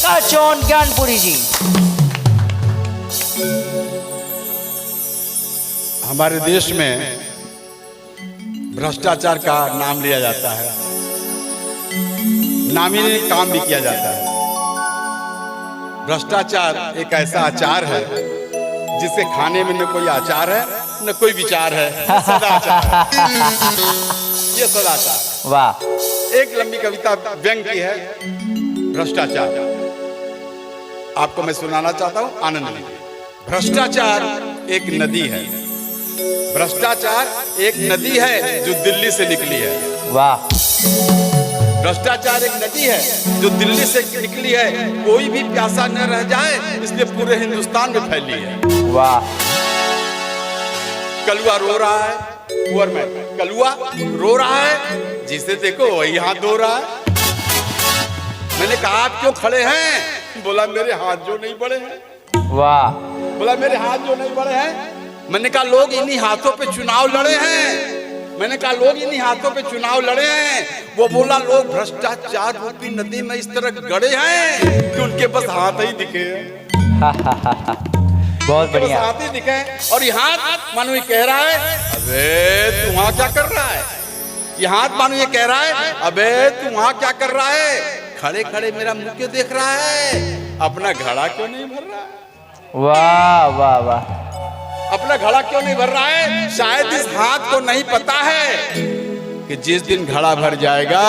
चकाचौंध ज्ञानपुरी जी। हमारे देश में भ्रष्टाचार का नाम लिया जाता है, नामी काम भी किया जाता है। भ्रष्टाचार एक ऐसा आचार है जिसे खाने में न कोई आचार है न कोई विचार है, सदाचार है। ये सदाचार है। वाह। एक लंबी कविता व्यंग की है भ्रष्टाचार, आपको मैं सुनाना चाहता हूं, आनंद लीजिए। भ्रष्टाचार एक नदी है, भ्रष्टाचार एक नदी है जो दिल्ली से निकली है। वाह। भ्रष्टाचार एक नदी है जो दिल्ली से निकली है, कोई भी प्यासा न रह जाए इसलिए पूरे हिंदुस्तान में फैली है। वाह। कलुआ रो रहा है, कुंवर में कलुआ रो रहा है, जिसे देखो वही हाथ धो रहा है। मैंने कहा आप क्यों खड़े हैं? बोला मेरे हाथ जो नहीं बढ़े हैं। वाह। बोला मेरे हाथ जो नहीं बढ़े हैं। मैंने कहा लोग इन्हीं हाथों पे चुनाव लड़े हैं। मैंने कहा लोग इन्हीं हाथों पे चुनाव लड़े हैं। वो बोला लोग भ्रष्टाचार रूपी नदी में इस तरह गड़े हैं कि उनके बस हाथ ही दिखे हैं। बहुत बढ़िया। हाथ ही दिखे और ये हाथ मानो ये कह रहा है अबे तू वहां क्या कर रहा है। ये हाथ मानो ये कह रहा है अबे तू वहां क्या कर रहा है। खड़े खड़े मेरा मुंह क्यों देख रहा है, अपना घड़ा क्यों नहीं भर रहा है। वाह वाह वाह। अपना घड़ा क्यों नहीं भर रहा है। शायद इस हाथ को नहीं पता है कि जिस दिन घड़ा भर जाएगा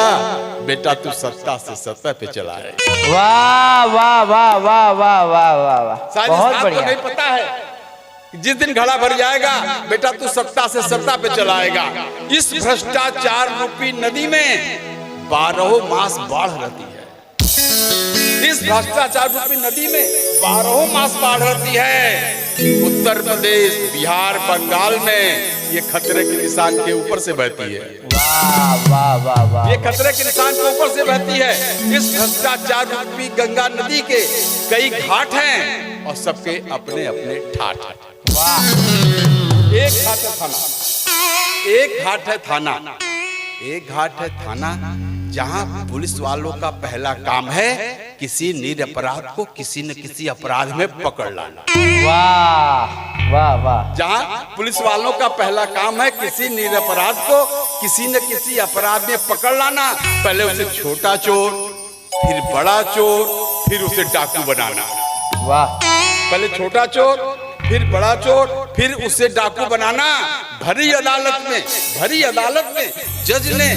बेटा तू सत्ता से सत्ता पे चला आएगा। वाह वाह वाह वाह वाह वाह वाह वाह। शायद इस हाथ को नहीं पता है कि जिस दिन घड़ा भर जाएगा बेटा तू सत्ता से सत्ता पे चला आएगा। इस भ्रष्टाचार रूपी नदी में 12 मास बाढ़ रहती है। इस भ्रष्टाचार रूपी नदी में 12 मास बाढ़ रहती है। उत्तर प्रदेश, बिहार, बंगाल में ये खतरे के निशान के ऊपर से बहती है। वाह वाह वाह वाह। ये खतरे के निशान के ऊपर से बहती है। इस भ्रष्टाचार रूपी गंगा नदी के कई घाट हैं और सबके अपने अपने ठाठ हैं। वाह। एक घाट है थाना, एक घाट है थाना, एक घाट है थाना जहां पुलिस वालों का पहला काम है किसी निरपराध को किसी न किसी अपराध में पकड़ लाना। वाह वाह वाह। जहां पुलिस वालों का पहला काम है किसी निरपराध को किसी न किसी अपराध में पकड़ लाना। पहले उसे छोटा चोर, फिर बड़ा चोर, फिर उसे डाकू बनाना। वाह। पहले छोटा चोर, फिर बड़ा चोर, फिर उसे डाकू बनाना। भरी अदालत में जज ने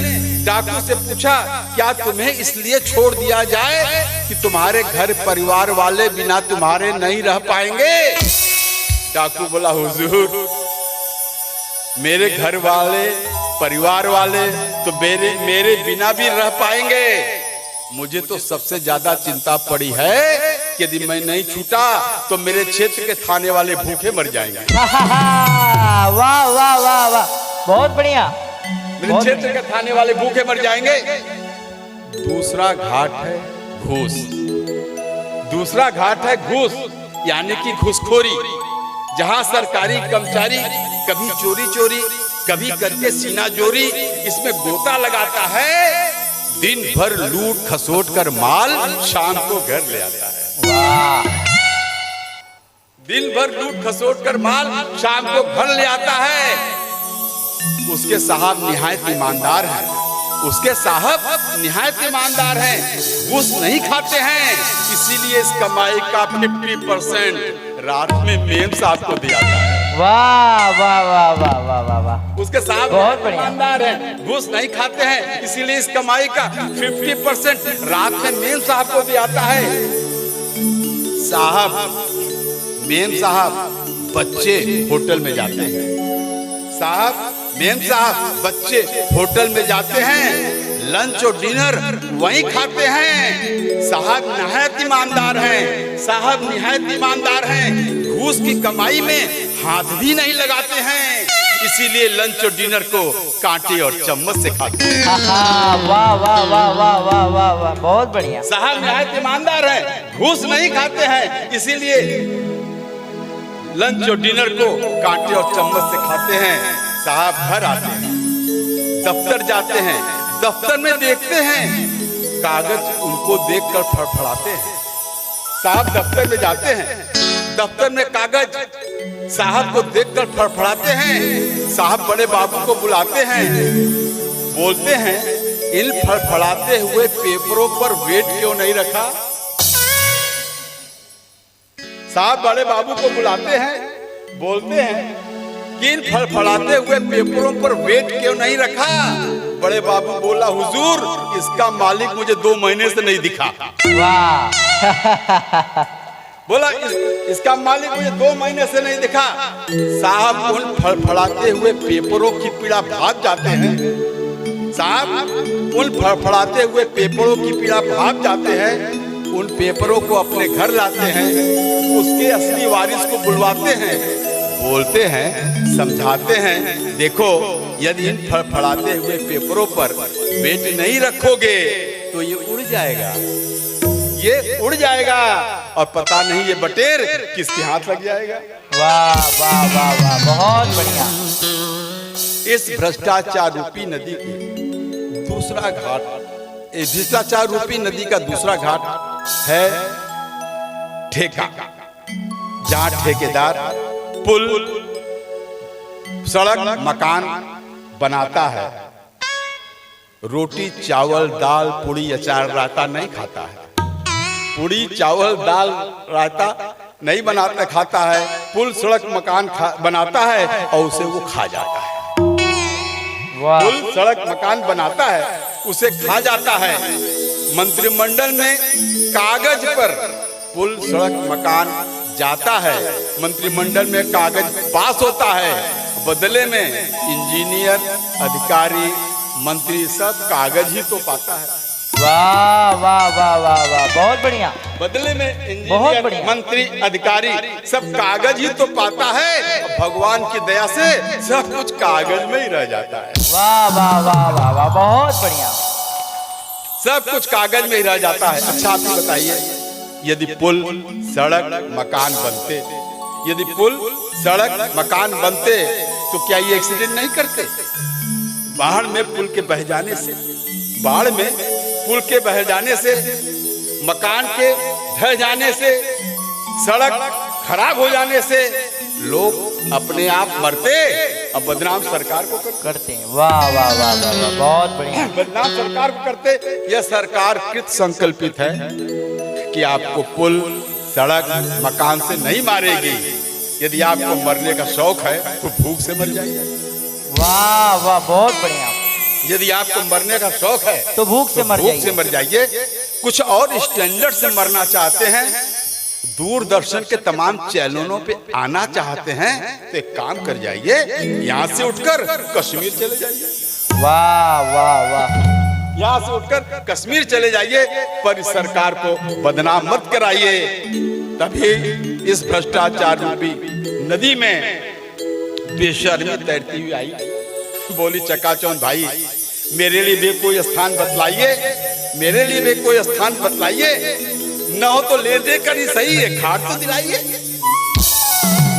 डाकू से पूछा क्या तुम्हें इसलिए छोड़ दिया जाए कि तुम्हारे घर परिवार वाले बिना तुम्हारे नहीं रह पाएंगे। डाकू बोला हुजूर मेरे घर वाले परिवार वाले तो मेरे बिना भी रह पाएंगे। मुझे तो सबसे ज्यादा चिंता पड़ी है कि यदि मैं नहीं छूटा तो मेरे क्षेत्र के थाने वाले भूखे मर जाएंगे। वाह वाह वाह वाह। बहुत बढ़िया। मेरे क्षेत्र के थाने वाले भूखे मर जाएंगे। दूसरा घाट है घूस। दूसरा घाट है घूस यानी कि घूसखोरी, जहां सरकारी कर्मचारी कभी चोरी कभी करके सीना जोरी इसमें गोता लगाता है। दिन भर लूट खसोट कर माल शाम को घर ले आता है। वाह। दिन भर लूट खसोट कर माल शाम को घर ले आता है। उसके साहब निहायत ईमानदार हैं। उसके साहब निहायत ईमानदार हैं, घूस नहीं खाते हैं, इसीलिए इस कमाई का 50% रात में मेम साहब को दिया जाता है। वाह वाह वाह वाह वाह वाह वाह। उसके साहब बहुत बढ़िया। ईमानदार हैं, घूस नहीं खाते हैं, इसीलिए इस कमाई का 50% रात में मेम साहब को दिया जाता है। साहब मेम साहब बच्चे होटल में जाते हैं। साहब मेम साहब बच्चे होटल में जाते हैं, लंच और डिनर वहीं खाते हैं। साहब निहायत ईमानदार हैं, साहब निहायत ईमानदार हैं, घूस की कमाई में हाथ भी नहीं लगाते हैं, इसीलिए लंच और डिनर को कांटे और चम्मच से खाते हैं। वाह वाह वाह वाह वाह वाह वाह। बहुत बढ़िया। साहब निहायत ईमानदार हैं, घूस नहीं खाते हैं, इसीलिए लंच और डिनर को कांटे और चम्मच से खाते हैं। साहब घर आते हैं, दफ्तर जाते हैं, दफ्तर में देखते हैं कागज उनको देखकर फड़फड़ाते हैं। साहब दफ्तर में जाते हैं, दफ्तर में कागज साहब को देखकर फड़फड़ाते हैं। साहब बड़े बाबू को बुलाते हैं, बोलते हैं इन फड़फड़ाते हुए पेपरों पर वेट क्यों नहीं रखा। साहब बड़े बाबू को बुलाते हैं, बोलते हैं कि इन फड़फड़ाते हुए पेपरों पर वेट क्यों नहीं रखा। बड़े बाबू बोला, हुजूर इसका मालिक मुझे 2 महीने से नहीं दिखा। वाह बोला इसका मालिक मुझे 2 महीने से नहीं दिखा। साहब उन फड़फड़ाते हुए पेपरों की पीड़ा भाग जाते हैं। साहब उन फड़फड़ाते हुए पेपरों की पीड़ा भाग जाते हैं। उन पेपरों को अपने घर लाते हैं, उसके असली वारिस को बुलवाते हैं, बोलते हैं, समझाते हैं, देखो यदि इन फड़फड़ाते हुए पेपरों पर वेट नहीं रखोगे तो ये उड़ जाएगा, ये उड़ जाएगा और पता नहीं ये बटेर किसके हाथ लग जाएगा। वाह वाह वाह वाह, बहुत बढ़िया। इस भ्रष्टाचार रूपी नदी के दूसरा घाट, भ्रष्टाचार रूपी नदी का दूसरा घाट है ठेका, जहां ठेकेदार पुल, सड़क, मकान बनाता है, रोटी चावल दाल पूड़ी अचार रायता नहीं खाता है। पूड़ी चावल दाल रायता नहीं बनाता खाता है, पुल सड़क मकान बनाता है और उसे वो खा जाता है। पुल सड़क मकान बनाता है, उसे खा जाता है। मंत्रिमंडल में कागज पर पुल सड़क मकान जाता है, मंत्रिमंडल में कागज पास होता है, बदले में इंजीनियर अधिकारी मंत्री सब कागज ही तो पाता है। वाह वाह वाह वाह वाह, बहुत बढ़िया। बदले में इंजीनियर मंत्री अधिकारी सब कागज ही तो पाता है, भगवान की दया से सब कुछ कागज में ही रह जाता है। वाह वाह वाह वाह वाह, बहुत बढ़िया। सब कुछ कागज में ही रह जाता है। अच्छा आप बताइए, यदि पुल सड़क मकान बनते, यदि पुल सड़क मकान बनते तो क्या ये एक्सीडेंट नहीं करते? बाढ़ में पुल के बह जाने से, बाढ़ में पुल के बह जाने से, मकान के ढह जाने से, सड़क खराब हो जाने से लोग अपने आप मरते और बदनाम सरकार को करते हैं। वाह वाह वाह वाह, बहुत बढ़िया। बदनाम सरकार को करते। यह सरकार कृत संकल्पित है कि आपको पुल सड़क मकान से नहीं मारेगी। यदि आपको मरने का शौक है तो भूख से मर जाइए। वाह वाह, बहुत बढ़िया। यदि आपको मरने का शौक है तो भूख से मर जाइए। कुछ और स्टैंडर्ड से मरना चाहते हैं, दूरदर्शन के तमाम चैनलों पे आना चाहते हैं तो एक काम कर जाइए, यहाँ से उठकर कश्मीर चले जाइए। वाह वाह वाह, यहाँ से उठकर कश्मीर चले जाइए, पर इस सरकार को बदनाम मत कराइए। तभी इस भ्रष्टाचार रूपी नदी में बेशर्मी तैरती हुई आई। बोली, चकाचौंध भाई मेरे लिए भी कोई स्थान बतलाइए, मेरे लिए भी कोई स्थान बतलाइए, न हो तो ले देकर ही सही एक घाट तो दिलाइए,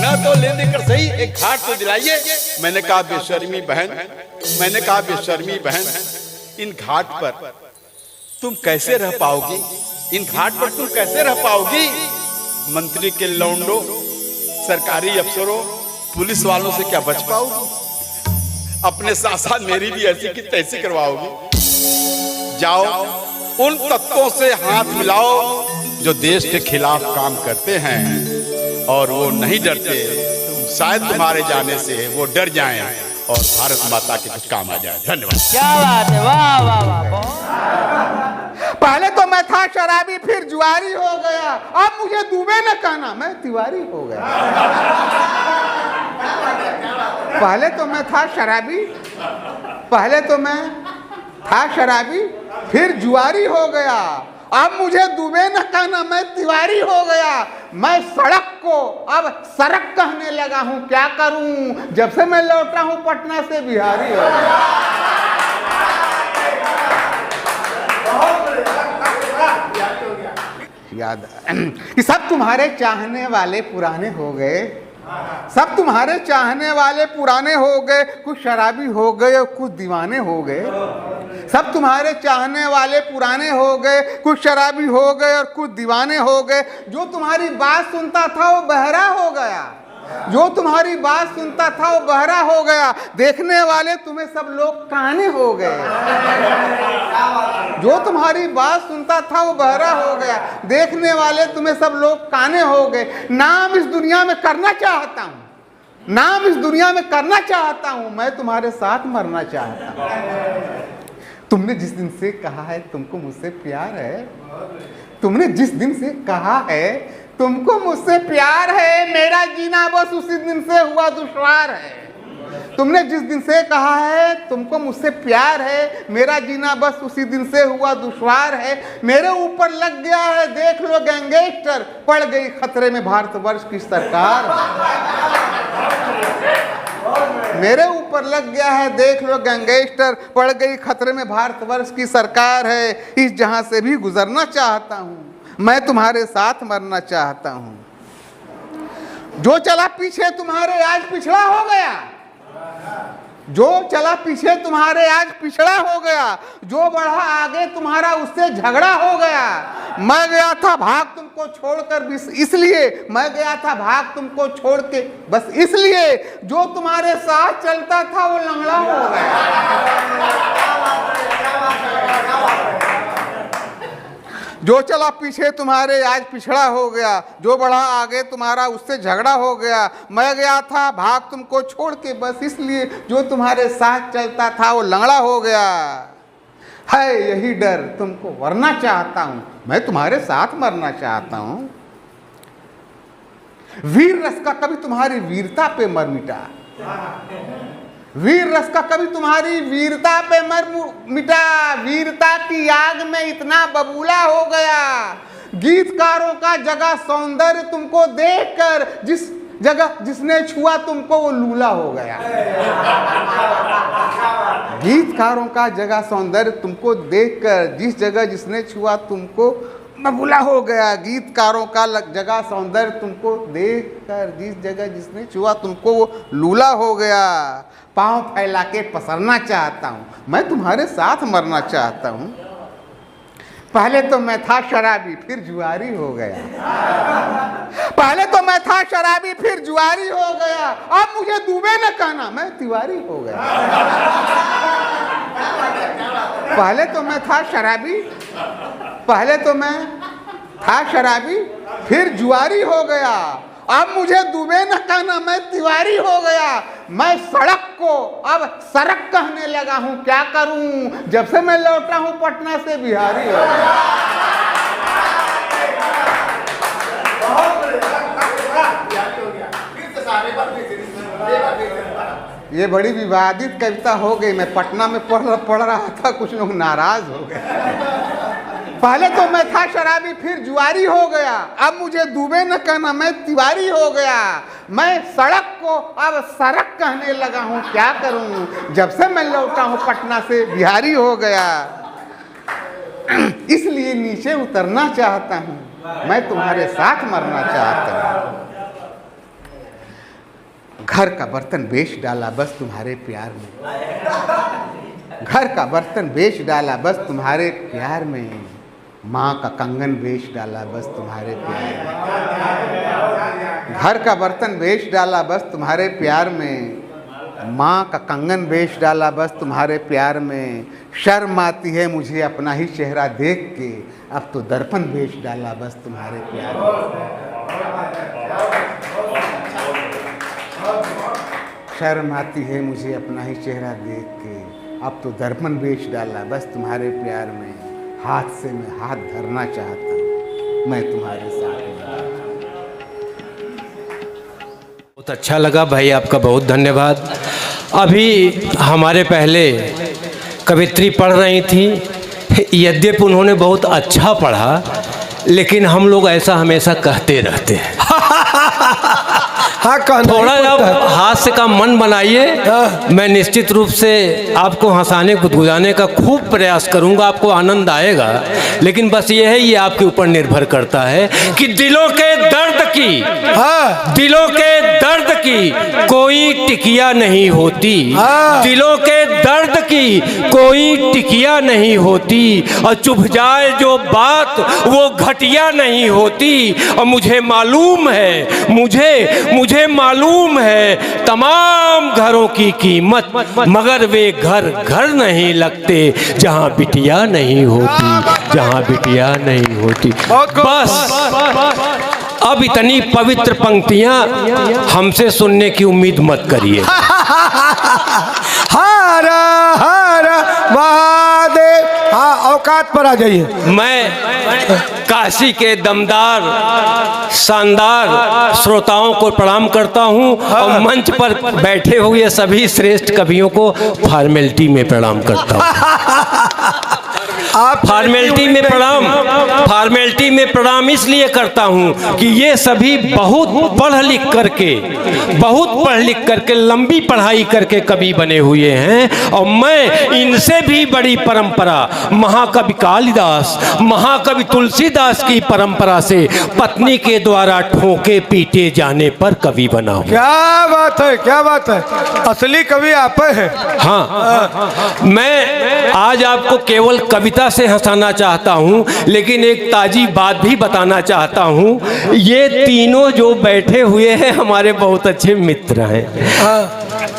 न तो ले देकर सही एक घाट तो दिलाइए। मैंने कहा बेशर्मी बहन, मैंने कहा बेशर्मी बहन, इन घाट पर तुम कैसे रह पाओगी? इन घाट पर तुम कैसे रह पाओगी? मंत्री के लौंडो, सरकारी अफसरों, पुलिस वालों से क्या बच पाओगी? अपने साथ साथ मेरी भी ऐसी की तैसी करवाओगी? जाओ उन तत्वों से हाथ मिलाओ जो देश के खिलाफ काम करते हैं और वो नहीं डरते। शायद तुम्हारे जाने से वो डर जाएं और भारत माता के कुछ काम आ जाए। धन्यवाद। क्या बात है, वाह वाह वाह। पहले तो मैं था शराबी, फिर जुआरी हो गया, अब मुझे दुबे न कहना, मैं तिवारी हो गया। पहले तो मैं था शराबी, पहले तो मैं था शराबी, फिर जुआरी हो गया, अब मुझे दुबे न कहना, मैं तिवारी हो गया। मैं सड़क को अब सड़क कहने लगा हूँ, क्या करूँ? जब से मैं लौटा हूँ पटना से बिहारी हो गया। याद कि सब तुम्हारे चाहने वाले पुराने हो गए, सब तुम्हारे चाहने वाले पुराने हो गए, कुछ शराबी हो गए और कुछ दीवाने हो गए। सब तुम्हारे चाहने वाले पुराने हो गए, कुछ शराबी हो गए और कुछ दीवाने हो गए। जो तुम्हारी बात सुनता था वो बहरा हो गया, जो तुम्हारी बात सुनता था वो बहरा हो गया। देखने वाले तुम्हें सब लोग काने हो गए, जो तुम्हारी बात सुनता था वो बहरा हो गया। देखने वाले तुम्हें सब लोग काने हो गए। नाम इस दुनिया में करना चाहता हूँ, नाम इस दुनिया में करना चाहता हूँ, मैं तुम्हारे साथ मरना चाहता हूँ। तुमने जिस दिन से कहा है तुमको मुझसे प्यार है, तुमने जिस दिन से कहा है तुमको मुझसे प्यार है, मेरा जीना बस उसी दिन से हुआ दुश्वार है। तुमने जिस दिन से कहा है तुमको मुझसे प्यार है, मेरा जीना बस उसी दिन से हुआ दुश्वार है। मेरे ऊपर लग गया है देख लो गैंगस्टर, पड़ गई खतरे में भारतवर्ष की सरकार। मेरे ऊपर लग गया है देख लो गैंगस्टर, पड़ गई खतरे में भारतवर्ष की सरकार है। इस जहां से भी गुजरना चाहता हूं, मैं तुम्हारे साथ मरना चाहता हूं। जो चला पीछे तुम्हारे आज पिछड़ा हो गया, जो चला पीछे तुम्हारे आज पिछड़ा हो गया, जो बढ़ा आगे तुम्हारा उससे झगड़ा हो गया। मैं गया था भाग तुमको छोड़कर इसलिए, मैं गया था भाग तुमको छोड़ के बस इसलिए, जो तुम्हारे साथ चलता था वो लंगड़ा हो गया। जो चला पीछे तुम्हारे आज पिछड़ा हो गया, जो बढ़ा आगे तुम्हारा उससे झगड़ा हो गया। मैं गया था भाग तुमको छोड़ के बस इसलिए, जो तुम्हारे साथ चलता था वो लंगड़ा हो गया। है यही डर तुमको वरना चाहता हूं, मैं तुम्हारे साथ मरना चाहता हूं। वीर रस का कभी तुम्हारी वीरता पे मर मिटा, वीर रस का कभी तुम्हारी वीरता पे मर मिटा। वीरता की आग में इतना बबूला हो गया, गीतकारों का जगह सौंदर्य तुमको देखकर जिस जगह जिसने छुआ तुमको वो लूला हो गया। गीतकारों का जगह सौंदर्य तुमको देखकर जिस जगह जिसने छुआ तुमको बबूला हो गया। गीतकारों का जगह सौंदर्य तुमको देखकर जिस जगह जिसने छुआ तुमको वो लूला हो गया। पांव फैला के पसरना चाहता हूं, मैं तुम्हारे साथ मरना चाहता हूं। पहले तो मैं था शराबी फिर जुआरी हो गया, पहले तो मैं था शराबी फिर जुआरी हो गया। अब मुझे दुबे न कहना मैं तिवारी हो गया। पहले तो मैं था शराबी, पहले तो मैं था शराबी फिर जुआरी हो गया। अब मुझे दुबे न कहना मैं तिवारी हो गया। मैं सड़क को अब सड़क कहने लगा हूं, क्या करूं जब से मैं लौटा हूं पटना से बिहारी हो गया। ये बड़ी विवादित कविता हो गई, मैं पटना में पढ़ रहा था, कुछ लोग नाराज हो गए। पहले तो मैं था शराबी फिर जुआरी हो गया, अब मुझे दुबे न कहना मैं तिवारी हो गया। मैं सड़क को अब सड़क कहने लगा हूं, क्या करूं जब से मैं लौटा हूं पटना से बिहारी हो गया। इसलिए नीचे उतरना चाहता हूं, मैं तुम्हारे साथ मरना चाहता हूं। घर का बर्तन बेच डाला बस तुम्हारे प्यार में, घर का बर्तन बेच डाला बस तुम्हारे प्यार में। माँ का कंगन बेच डाला बस तुम्हारे प्यार में। घर का बर्तन बेच डाला बस तुम्हारे प्यार में। माँ का कंगन बेच डाला बस तुम्हारे प्यार में। शर्म आती है मुझे अपना ही चेहरा देख के, अब तो दर्पण बेच डाला बस तुम्हारे प्यार में। शर्म आती है मुझे अपना ही चेहरा देख के, अब तो दर्पण बेच डाला बस तुम्हारे प्यार में। हाथ से मैं हाथ धरना चाहता हूँ, मैं तुम्हारे साथ हूँ। बहुत अच्छा लगा भाई, आपका बहुत धन्यवाद। अभी हमारे पहले कवित्री पढ़ रही थी, यद्यपि उन्होंने बहुत अच्छा पढ़ा, लेकिन हम लोग ऐसा हमेशा कहते रहते हैं। हाँ, थोड़ा आप हाथ से का मन बनाइए, मैं निश्चित रूप से आपको हंसाने गुदगुदाने का खूब प्रयास करूंगा, आपको आनंद आएगा। लेकिन बस ये है, ये आपके ऊपर निर्भर करता है कि दिलों के दर्द की, हाँ, दिलों के दर्द दर्द की कोई टिकिया नहीं होती, दिलों के दर्द की कोई टिकिया नहीं होती, और चुभ जाए जो बात वो घटिया नहीं होती। और मुझे मालूम है, मुझे मालूम है तमाम घरों की कीमत, मगर वे घर घर नहीं लगते जहाँ बिटिया नहीं होती, जहाँ बिटिया नहीं होती। बस अब इतनी पवित्र पंक्तियां हमसे सुनने की उम्मीद मत करिए। हर हर महादेव। हाँ, औकात पर आ जाइए। मैं काशी के दमदार शानदार श्रोताओं को प्रणाम करता हूं और मंच पर बैठे हुए सभी श्रेष्ठ कवियों को फॉर्मेलिटी में प्रणाम करता हूं। आप फॉर्मेलिटी में प्रणाम इसलिए करता हूं कि ये सभी बहुत पढ़ लिख करके लंबी पढ़ाई करके कवि बने हुए हैं, और मैं इनसे भी बड़ी परंपरा महाकवि कालिदास, महाकवि तुलसीदास की परंपरा से पत्नी के द्वारा ठोके पीटे जाने पर कवि बना हूं। क्या बात है, क्या बात है, असली कवि आप हैं। हाँ, मैं आज आपको केवल कविता से हंसाना चाहता हूं, लेकिन एक ताजी बात भी बताना चाहता हूं। ये तीनों जो बैठे हुए हैं हमारे बहुत अच्छे मित्र हैं।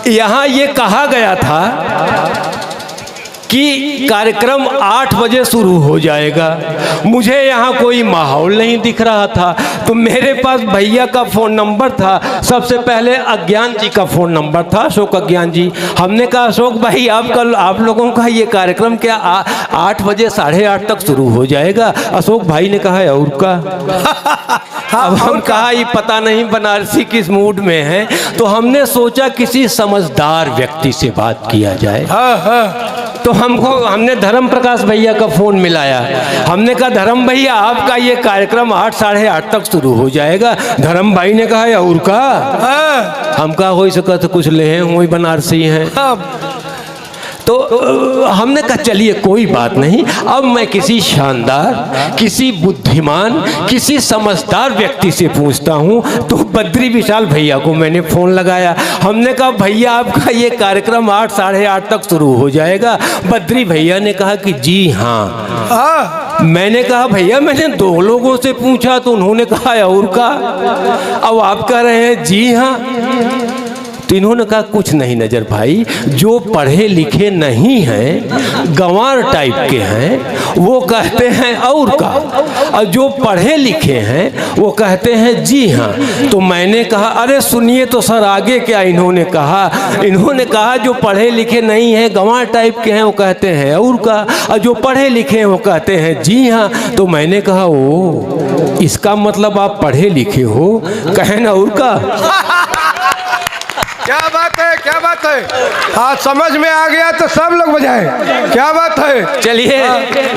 यहाँ ये कहा गया था कि कार्यक्रम 8 बजे शुरू हो जाएगा। मुझे यहाँ कोई माहौल नहीं दिख रहा था, तो मेरे पास भैया का फ़ोन नंबर था। सबसे पहले अज्ञान जी का फ़ोन नंबर था, अशोक अज्ञान जी। हमने कहा अशोक भाई आप लोगों का ये कार्यक्रम क्या 8 बजे 8:30 तक शुरू हो जाएगा? अशोक भाई ने कहा और का अब हम कहा ये पता नहीं बनारसी किस मूड में है, तो हमने सोचा किसी समझदार व्यक्ति से बात किया जाए। तो हमने धर्म प्रकाश भैया का फोन मिलाया। हमने कहा धर्म भैया आपका ये कार्यक्रम 8 साढ़े 8 तक शुरू हो जाएगा। धर्म भाई ने कहा और का हम कहा हो सका तो कुछ ले हैं वही बनारसी हैं। तो हमने कहा चलिए कोई बात नहीं, अब मैं किसी शानदार, किसी बुद्धिमान, किसी समझदार व्यक्ति से पूछता हूँ। तो बद्री विशाल भैया को मैंने फ़ोन लगाया। हमने कहा भैया आपका ये कार्यक्रम 8 साढ़े 8 तक शुरू हो जाएगा। बद्री भैया ने कहा कि जी हाँ। मैंने कहा भैया मैंने 2 लोगों से पूछा तो उन्होंने कहा और का, अब आप कह रहे हैं जी हाँ। तो इन्होंने कहा कुछ नहीं नजर भाई, जो पढ़े लिखे नहीं हैं, गंवार टाइप के हैं, वो कहते हैं और का, और जो पढ़े लिखे हैं वो कहते हैं जी हाँ। तो मैंने कहा अरे सुनिए तो सर आगे क्या इन्होंने कहा जो पढ़े लिखे नहीं हैं, गंवार टाइप के हैं, वो कहते हैं और का, और जो पढ़े लिखे हैं वो कहते हैं जी हाँ। तो मैंने कहा ओ इसका मतलब आप पढ़े लिखे हो, कहें ना और का। क्या बात है, क्या बात है। हाँ समझ में आ गया तो सब लोग बजाएं। क्या बात है।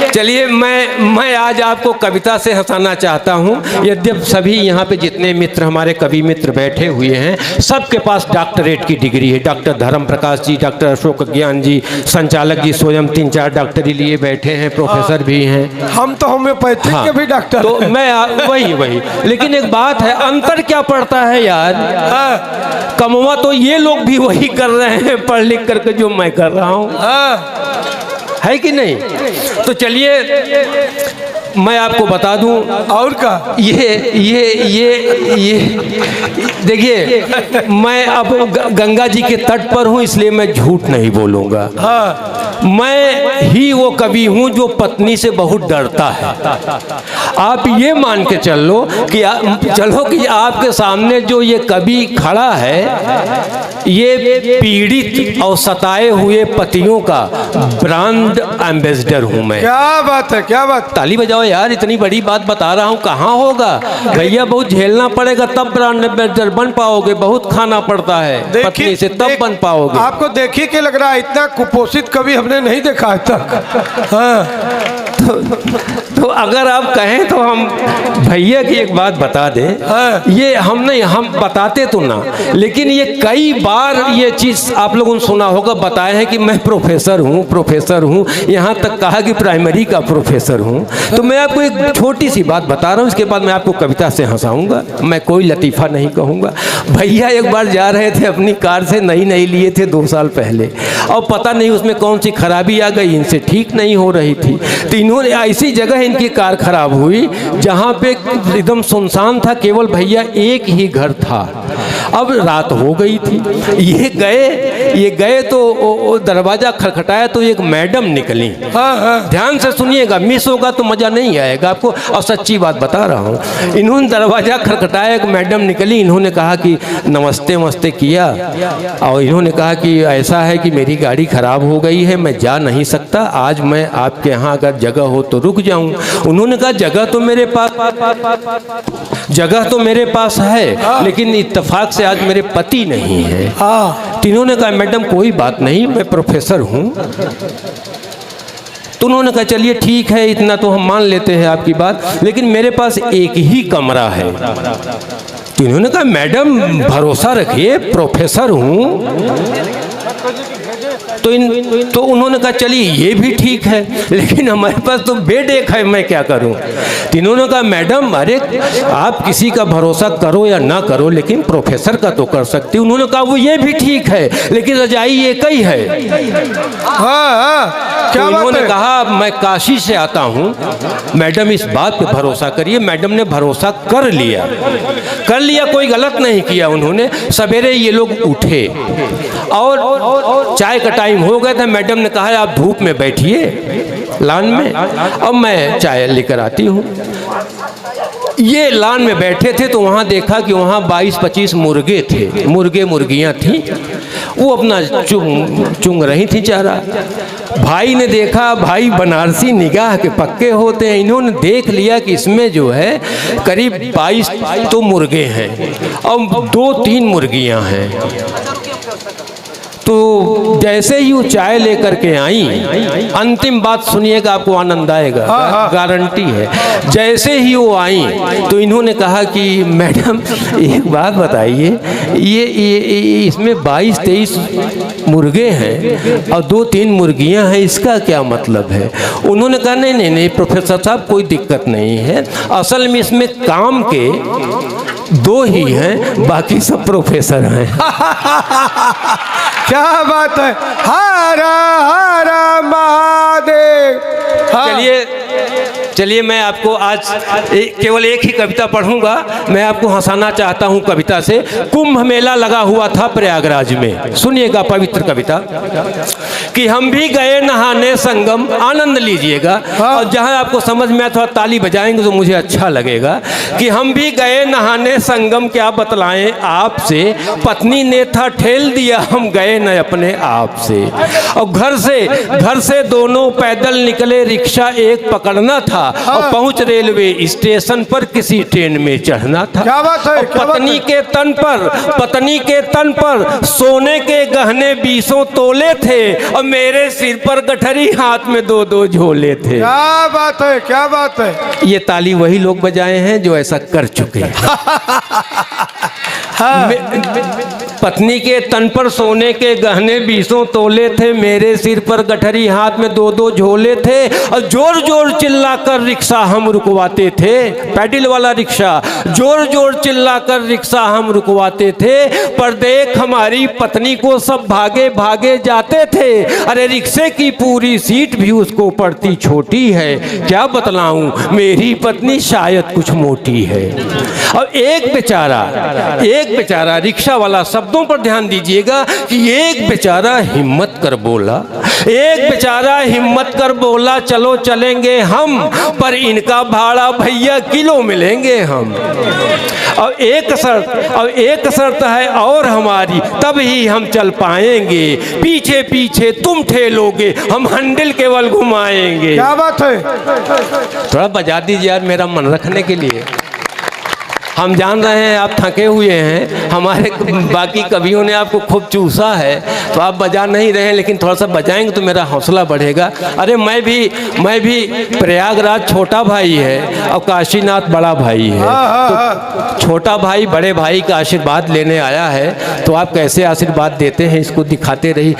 चलिए मैं आज आपको कविता से हंसाना चाहता हूँ। यद्यपि सभी यहाँ पे जितने मित्र हमारे कवि मित्र बैठे हुए हैं सबके पास डॉक्टरेट की डिग्री है। डॉक्टर धर्म प्रकाश जी, डॉक्टर अशोक ज्ञान जी, संचालक जी स्वयं 3-4 डॉक्टरी लिए बैठे हैं, प्रोफेसर भी हैं। हम तो होम्योपैथिक के भी डॉक्टर। तो मैं वही लेकिन एक बात है, अंतर क्या पड़ता है यार, कमवा तो ये लोग भी वही कर रहे हैं पढ़ लिख करके जो मैं कर रहा हूँ, है कि नहीं। तो चलिए मैं आपको बता दूं और का ये देखिए मैं अब गंगा जी के तट पर हूँ इसलिए मैं झूठ नहीं बोलूँगा। मैं ही वो कवि हूँ जो पत्नी से बहुत डरता है। आप ये मान के चलो कि आपके सामने जो ये कवि खड़ा है ये पीड़ित और सताए हुए पतियों का ब्रांड एम्बेसडर हूँ मैं। क्या बात है, क्या बात। ताली बजाओ यार, इतनी बड़ी बात बता रहा हूँ, कहाँ होगा भैया, बहुत झेलना पड़ेगा तब ब्रांड एम्बेसडर बन पाओगे, बहुत खाना पड़ता है पत्नी से तब बन पाओगे। आपको देखिए के लग रहा है इतना कुपोषित कभी हमने नहीं देखा आज तक। हाँ। तो अगर आप कहें तो हम भैया की एक बात बता दें, ये हम बताते तो ना, लेकिन ये कई बार ये चीज़ आप लोगों ने सुना होगा, बताए हैं कि मैं प्रोफेसर हूँ, यहाँ तक कहा कि प्राइमरी का प्रोफेसर हूँ। तो मैं आपको एक छोटी सी बात बता रहा हूँ, इसके बाद मैं आपको कविता से हंसाऊंगा, मैं कोई लतीफ़ा नहीं कहूँगा। भैया एक बार जा रहे थे अपनी कार से, नई लिए थे 2 साल पहले, और पता नहीं उसमें कौन सी खराबी आ गई, इनसे ठीक नहीं हो रही थी। तो इन्होंने ऐसी जगह इनकी कार खराब हुई जहाँ पे एकदम सुनसान था, केवल भैया एक ही घर था। अब रात हो गई थी, ये गए तो दरवाज़ा खटखटाया तो एक मैडम निकली। ध्यान से सुनिएगा, मिस होगा तो मज़ा नहीं आएगा आपको, और सच्ची बात बता रहा हूँ। इन्होंने दरवाज़ा खटखटाया, एक मैडम निकली, इन्होंने कहा कि नमस्ते किया, और इन्होंने कहा कि ऐसा है कि मेरी गाड़ी ख़राब हो गई है, मैं जा नहीं सकता, आज मैं आपके यहाँ अगर जगह हो तो रुक जाऊँ। उन्होंने कहा जगह तो मेरे पास है, लेकिन इत्तेफाक से आज मेरे पति नहीं है। तो इन्होंने कहा मैडम कोई बात नहीं, मैं प्रोफेसर हूँ। तो उन्होंने कहा चलिए ठीक है, इतना तो हम मान लेते हैं आपकी बात, लेकिन मेरे पास एक ही कमरा है। तो इन्होंने कहा मैडम भरोसा रखिए, प्रोफेसर हूँ। तो उन्होंने कहा चलिए ये भी ठीक है, लेकिन हमारे पास तो बेड एक है, मैं क्या करूं। तो इन्होंने कहा मैडम अरे आप किसी का भरोसा करो या ना करो, लेकिन प्रोफेसर का तो कर सकती। उन्होंने कहा वो ये भी ठीक है, लेकिन रजाई एक ही है। तो इन्होंने कहा मैं काशी से आता हूँ, मैडम इस बात पे भरोसा करिए। मैडम ने भरोसा कर लिया, कोई गलत नहीं किया उन्होंने। सवेरे ये लोग उठे और चाय का टाइम हो गया था। मैडम ने कहा आप धूप में बैठिए लान में, अब मैं चाय लेकर आती हूँ। ये लान में बैठे थे तो वहाँ देखा कि वहाँ 22-25 मुर्गे थे, मुर्गियाँ थी, वो अपना चुंग रही थी चारा। भाई ने देखा, भाई बनारसी निगाह के पक्के होते हैं, इन्होंने देख लिया कि इसमें जो है करीब 22 तो मुर्गे हैं और 2-3 मुर्गियाँ हैं। तो जैसे ही वो चाय लेकर के आई, अंतिम बात सुनिएगा, आपको आनंद आएगा, गारंटी है। जैसे ही वो आई तो इन्होंने कहा कि मैडम एक बात बताइए, ये इसमें 22-23 मुर्गे हैं और 2-3 मुर्गियां हैं, इसका क्या मतलब है। उन्होंने कहा नहीं प्रोफेसर साहब कोई दिक्कत नहीं है, असल में इसमें काम के 2 ही हैं, बाकी सब प्रोफेसर हैं। क्या बात है, हरा हरा महादेव। चलिए मैं आपको आज केवल एक ही कविता पढ़ूंगा, मैं आपको हंसाना चाहता हूं कविता से। कुंभ मेला लगा हुआ था प्रयागराज में, सुनिएगा पवित्र कविता कि हम भी गए नहाने संगम, आनंद लीजिएगा, और जहां आपको समझ में थोड़ा ताली बजाएंगे तो मुझे अच्छा लगेगा। कि हम भी गए नहाने संगम, क्या बतलाएं आपसे, पत्नी ने था ठेल दिया, हम गए न अपने आप से। और घर से दोनों पैदल निकले, रिक्शा एक पकड़ना था, और पहुंच रेलवे स्टेशन पर किसी ट्रेन में चढ़ना था। क्या बात है, पत्नी के तन पर सोने के गहने 20 तोले थे, और मेरे सिर पर गठरी, हाथ में 2-2 झोले थे। क्या बात है। ये ताली वही लोग बजाए हैं जो ऐसा कर चुके हैं। पत्नी के तन पर सोने के गहने 20 तोले थे, मेरे सिर पर गठरी, हाथ में 2-2 झोले थे, और जोर जोर चिल्लाकर रिक्शा हम रुकवाते थे। पैडल वाला रिक्शा, जोर चिल्लाकर रिक्शा हम रुकवाते थे, पर देख हमारी पत्नी को सब भागे भागे जाते थे। अरे रिक्शे की पूरी सीट भी उसको पड़ती छोटी है, क्या बतलाऊं मेरी पत्नी शायद कुछ मोटी है। और एक बेचारा रिक्शा वाला, शब्दों पर ध्यान दीजिएगा कि एक बेचारा हिम्मत कर बोला चलो चलेंगे हम, पर इनका भाड़ा भैया किलो मिलेंगे हम। और एक शर्त है और हमारी, तब ही हम चल पाएंगे, पीछे पीछे तुम ठेलोगे, हम हैंडल केवल घुमाएंगे। क्या बात है। थोड़ा बजा दीजिए यार मेरा मन रखने के लिए। हम जान रहे हैं आप थके हुए हैं, हमारे बाकी कवियों ने आपको खूब चूसा है तो आप बजा नहीं रहे हैं, लेकिन थोड़ा सा बजाएंगे तो मेरा हौसला बढ़ेगा। अरे मैं भी प्रयागराज छोटा भाई है और काशीनाथ बड़ा भाई है, तो छोटा भाई बड़े भाई का आशीर्वाद लेने आया है, तो आप कैसे आशीर्वाद देते हैं इसको दिखाते रही।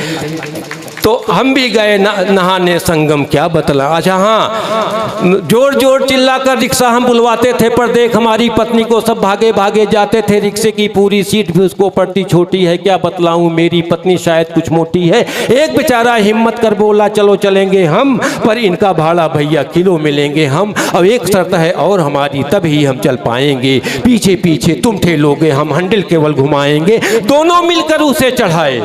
तो हम भी गए नहाने संगम क्या बतला। अच्छा हाँ, जोर जोर चिल्ला कर रिक्शा हम बुलवाते थे, पर देख हमारी पत्नी को सब भागे भागे जाते थे। रिक्शे की पूरी सीट भी उसको पड़ती छोटी है, क्या बतलाऊं मेरी पत्नी शायद कुछ मोटी है। एक बेचारा हिम्मत कर बोला चलो चलेंगे हम, पर इनका भाड़ा भैया किलो मिलेंगे हम। अब एक शर्त है और हमारी, तभी हम चल पाएंगे। पीछे पीछे तुम ठेलोगे, हम हैंडल केवल घुमाएंगे। दोनों मिलकर उसे चढ़ाए,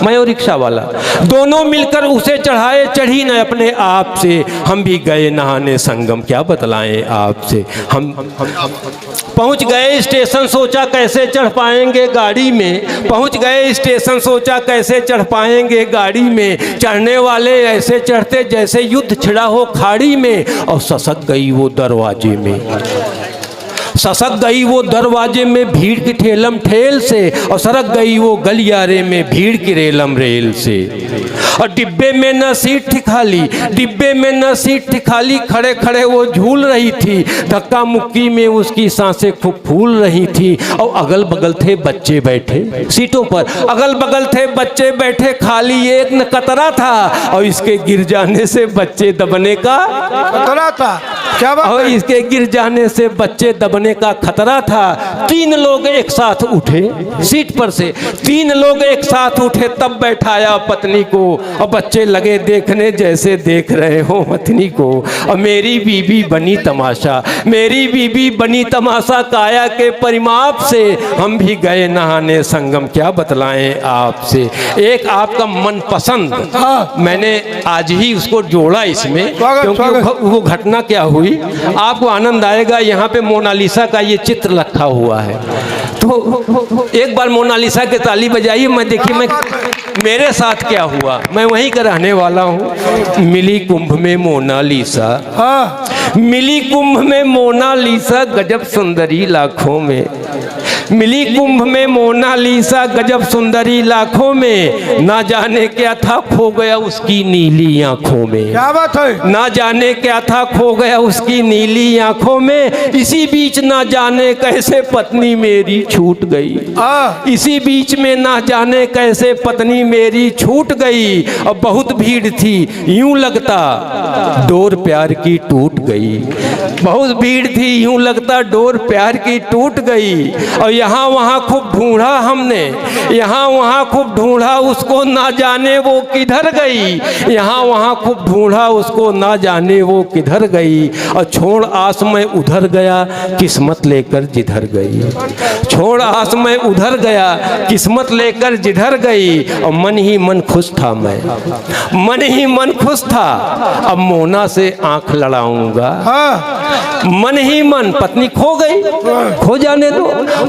मैं और रिक्शा वाला, दोनों मिलकर उसे चढ़ाए। चढ़ी न अपने आप से, हम भी गए नहाने संगम क्या बतलाएं आपसे। हम पहुंच गए स्टेशन, सोचा कैसे चढ़ पाएंगे गाड़ी में। पहुंच गए स्टेशन, सोचा कैसे चढ़ पाएंगे गाड़ी में। चढ़ने वाले ऐसे चढ़ते जैसे युद्ध छिड़ा हो खाड़ी में, और ससक गई वो दरवाजे में, ससक गई वो दरवाजे में भीड़ की ठेलम ठेल से, और सरक गई वो गलियारे में भीड़ की रेलम रेल से। और डिब्बे में न सीट थी खाली, डिब्बे में न सीट थी खाली, खड़े खड़े वो झूल रही थी। धक्का मुक्की में उसकी सांसें खूब फूल रही थी। और अगल बगल थे बच्चे बैठे सीटों पर, अगल बगल थे बच्चे बैठे, खाली एक न कतरा था, और इसके गिर जाने से बच्चे दबने का खतरा था। क्या बात और है? इसके गिर जाने से बच्चे दबने का खतरा था। 3 लोग एक साथ उठे सीट पर से, 3 लोग एक साथ उठे, तब बैठाया पत्नी को। और बच्चे लगे देखने जैसे देख रहे हो पत्नी को। और मेरी बीबी बनी तमाशा, मेरी बीबी बनी तमाशा, काया के परिमाप से। हम भी गए नहाने संगम क्या बतलाएं आपसे। एक आपका मनपसंद, मैंने आज ही उसको जोड़ा इसमें, क्योंकि वो घटना क्या हुई आपको आनंद आएगा। यहाँ पे मोनालिसा का ये चित्र रखा हुआ है, तो एक बार मोनालिसा के ताली बजाइए। मैं देखिए मैं मेरे साथ क्या हुआ, मैं वहीं का रहने वाला हूँ। मिली कुंभ में मोनालिसा, मिली कुंभ में मोनालिसा, गजब सुंदरी लाखों में। मिली कुंभ में मोनालिसा, गजब सुंदरी लाखों में। ना जाने क्या था खो गया उसकी नीली आंखों में। क्या बात है? ना जाने क्या था खो गया उसकी नीली आंखों में। इसी बीच ना जाने कैसे पत्नी मेरी छूट गई, इसी बीच में ना जाने कैसे पत्नी मेरी छूट गई। और बहुत भीड़ थी, यूं लगता डोर प्यार की टूट गई। बहुत भीड़ थी, यूं लगता डोर प्यार की टूट गई। और यहाँ वहाँ खूब ढूंढा हमने, यहाँ वहाँ खूब ढूंढा उसको, ना जाने वो किधर गई। यहाँ वहाँ खूब ढूंढा उसको, ना जाने वो किधर गई। और छोड़ आस में उधर गया, किस्मत लेकर जिधर गई। छोड़ आस में उधर गया, किस्मत लेकर जिधर गई। और मन ही मन खुश था मैं, मन ही मन खुश था। अब मोना से आंख लड़ाऊंगा, मन ही मन, पत्नी खो गई, खो जाने दो।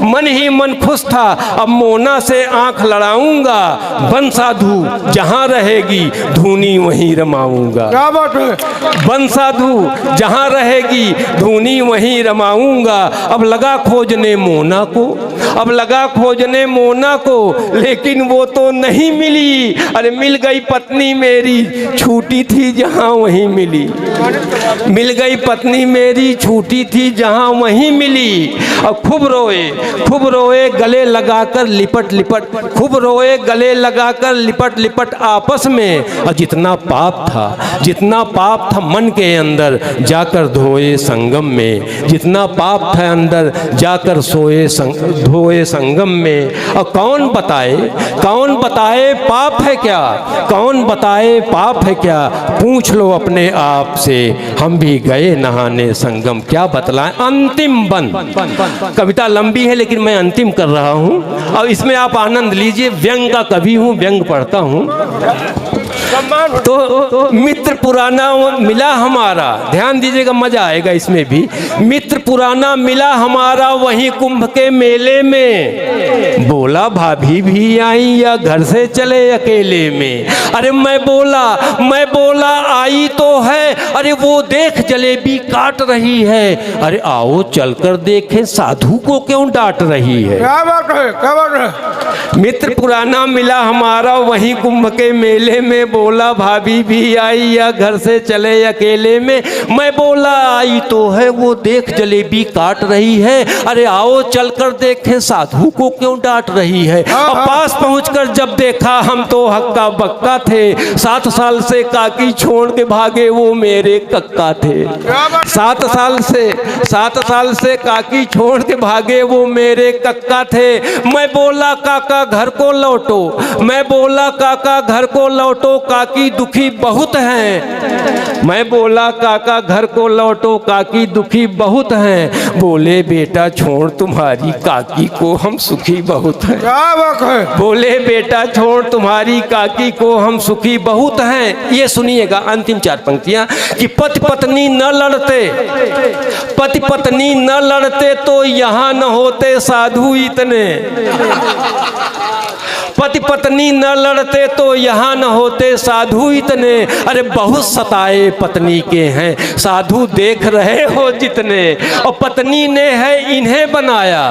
मन ही मन खुश था, अब मोना से आंख लड़ाऊंगा। बन साधु जहां रहेगी, धूनी वहीं रमाऊंगा। क्या बात है? बन साधु जहां रहेगी, धूनी वहीं रमाऊंगा। अब लगा खोजने मोना को, अब लगा खोजने मोना को, लेकिन वो तो नहीं मिली। अरे मिल गई पत्नी मेरी, छूटी थी जहां वहीं मिली। मिल गई पत्नी मेरी, छूटी थी जहां वहीं मिली। और खूब रोए गले लगाकर लिपट लिपट, खूब रोए गले लगाकर लिपट लिपट आपस में। और जितना पाप था, जितना पाप था मन के अंदर, जाकर धोए संगम में। जितना पाप था अंदर, जाकर धोए संगम में। और कौन बताए पाप है क्या, कौन बताए पाप है क्या। पूछ लो अपने आप से, हम भी गए नहाने संगम क्या बतलाएं। अंतिम बंद, कविता लंबी है लेकिन मैं अंतिम कर रहा हूं, और इसमें आप आनंद लीजिए। व्यंग का कवि हूं, व्यंग पढ़ता हूं। तो मित्र पुराना मिला हमारा, ध्यान दीजिएगा मजा आएगा इसमें भी। मित्र पुराना मिला हमारा वहीं कुंभ के मेले में, बोला भाभी भी आई या घर से चले अकेले में। अरे मैं बोला आई तो है, अरे वो देख जलेबी काट रही है, अरे आओ चलकर देखें साधु को क्यों डांट रही है। क्या बात है, क्या बात है। मित्र पुराना मिला हमारा वहीं कुंभ के मेले में, बोला भाभी भी आई या घर से चले अकेले में। मैं बोला आई तो है, वो देख जलेबी काट रही है, अरे आओ चलकर देखें साधु को क्यों डांट रही है। और पास पहुंचकर जब देखा हम तो हक्का बक्का थे, 7 साल से काकी छोड़ के भागे वो मेरे कक्का थे। 7 साल से काकी छोड़ के भागे वो मेरे कक्का थे। मैं बोला काका घर को लौटो, मैं बोला काका घर को लौटो, काकी दुखी बहुत हैं। मैं बोला काका घर को लौटो, काकी दुखी बहुत हैं। बोले बेटा छोड़ तुम्हारी काकी को हम सुखी बहुत हैं। क्या बात है। बोले बेटा छोड़ तुम्हारी काकी को हम सुखी बहुत हैं। ये सुनिएगा अंतिम 4 पंक्तियां कि पति पत्नी न लड़ते, पति पत्नी न लड़ते तो यहाँ न होते साधु इतने। पति पत्नी न लड़ते तो यहाँ न होते साधु इतने। अरे बहुत सताए पत्नी के हैं साधु देख रहे हो जितने। और पत्नी ने है इन्हें बनाया,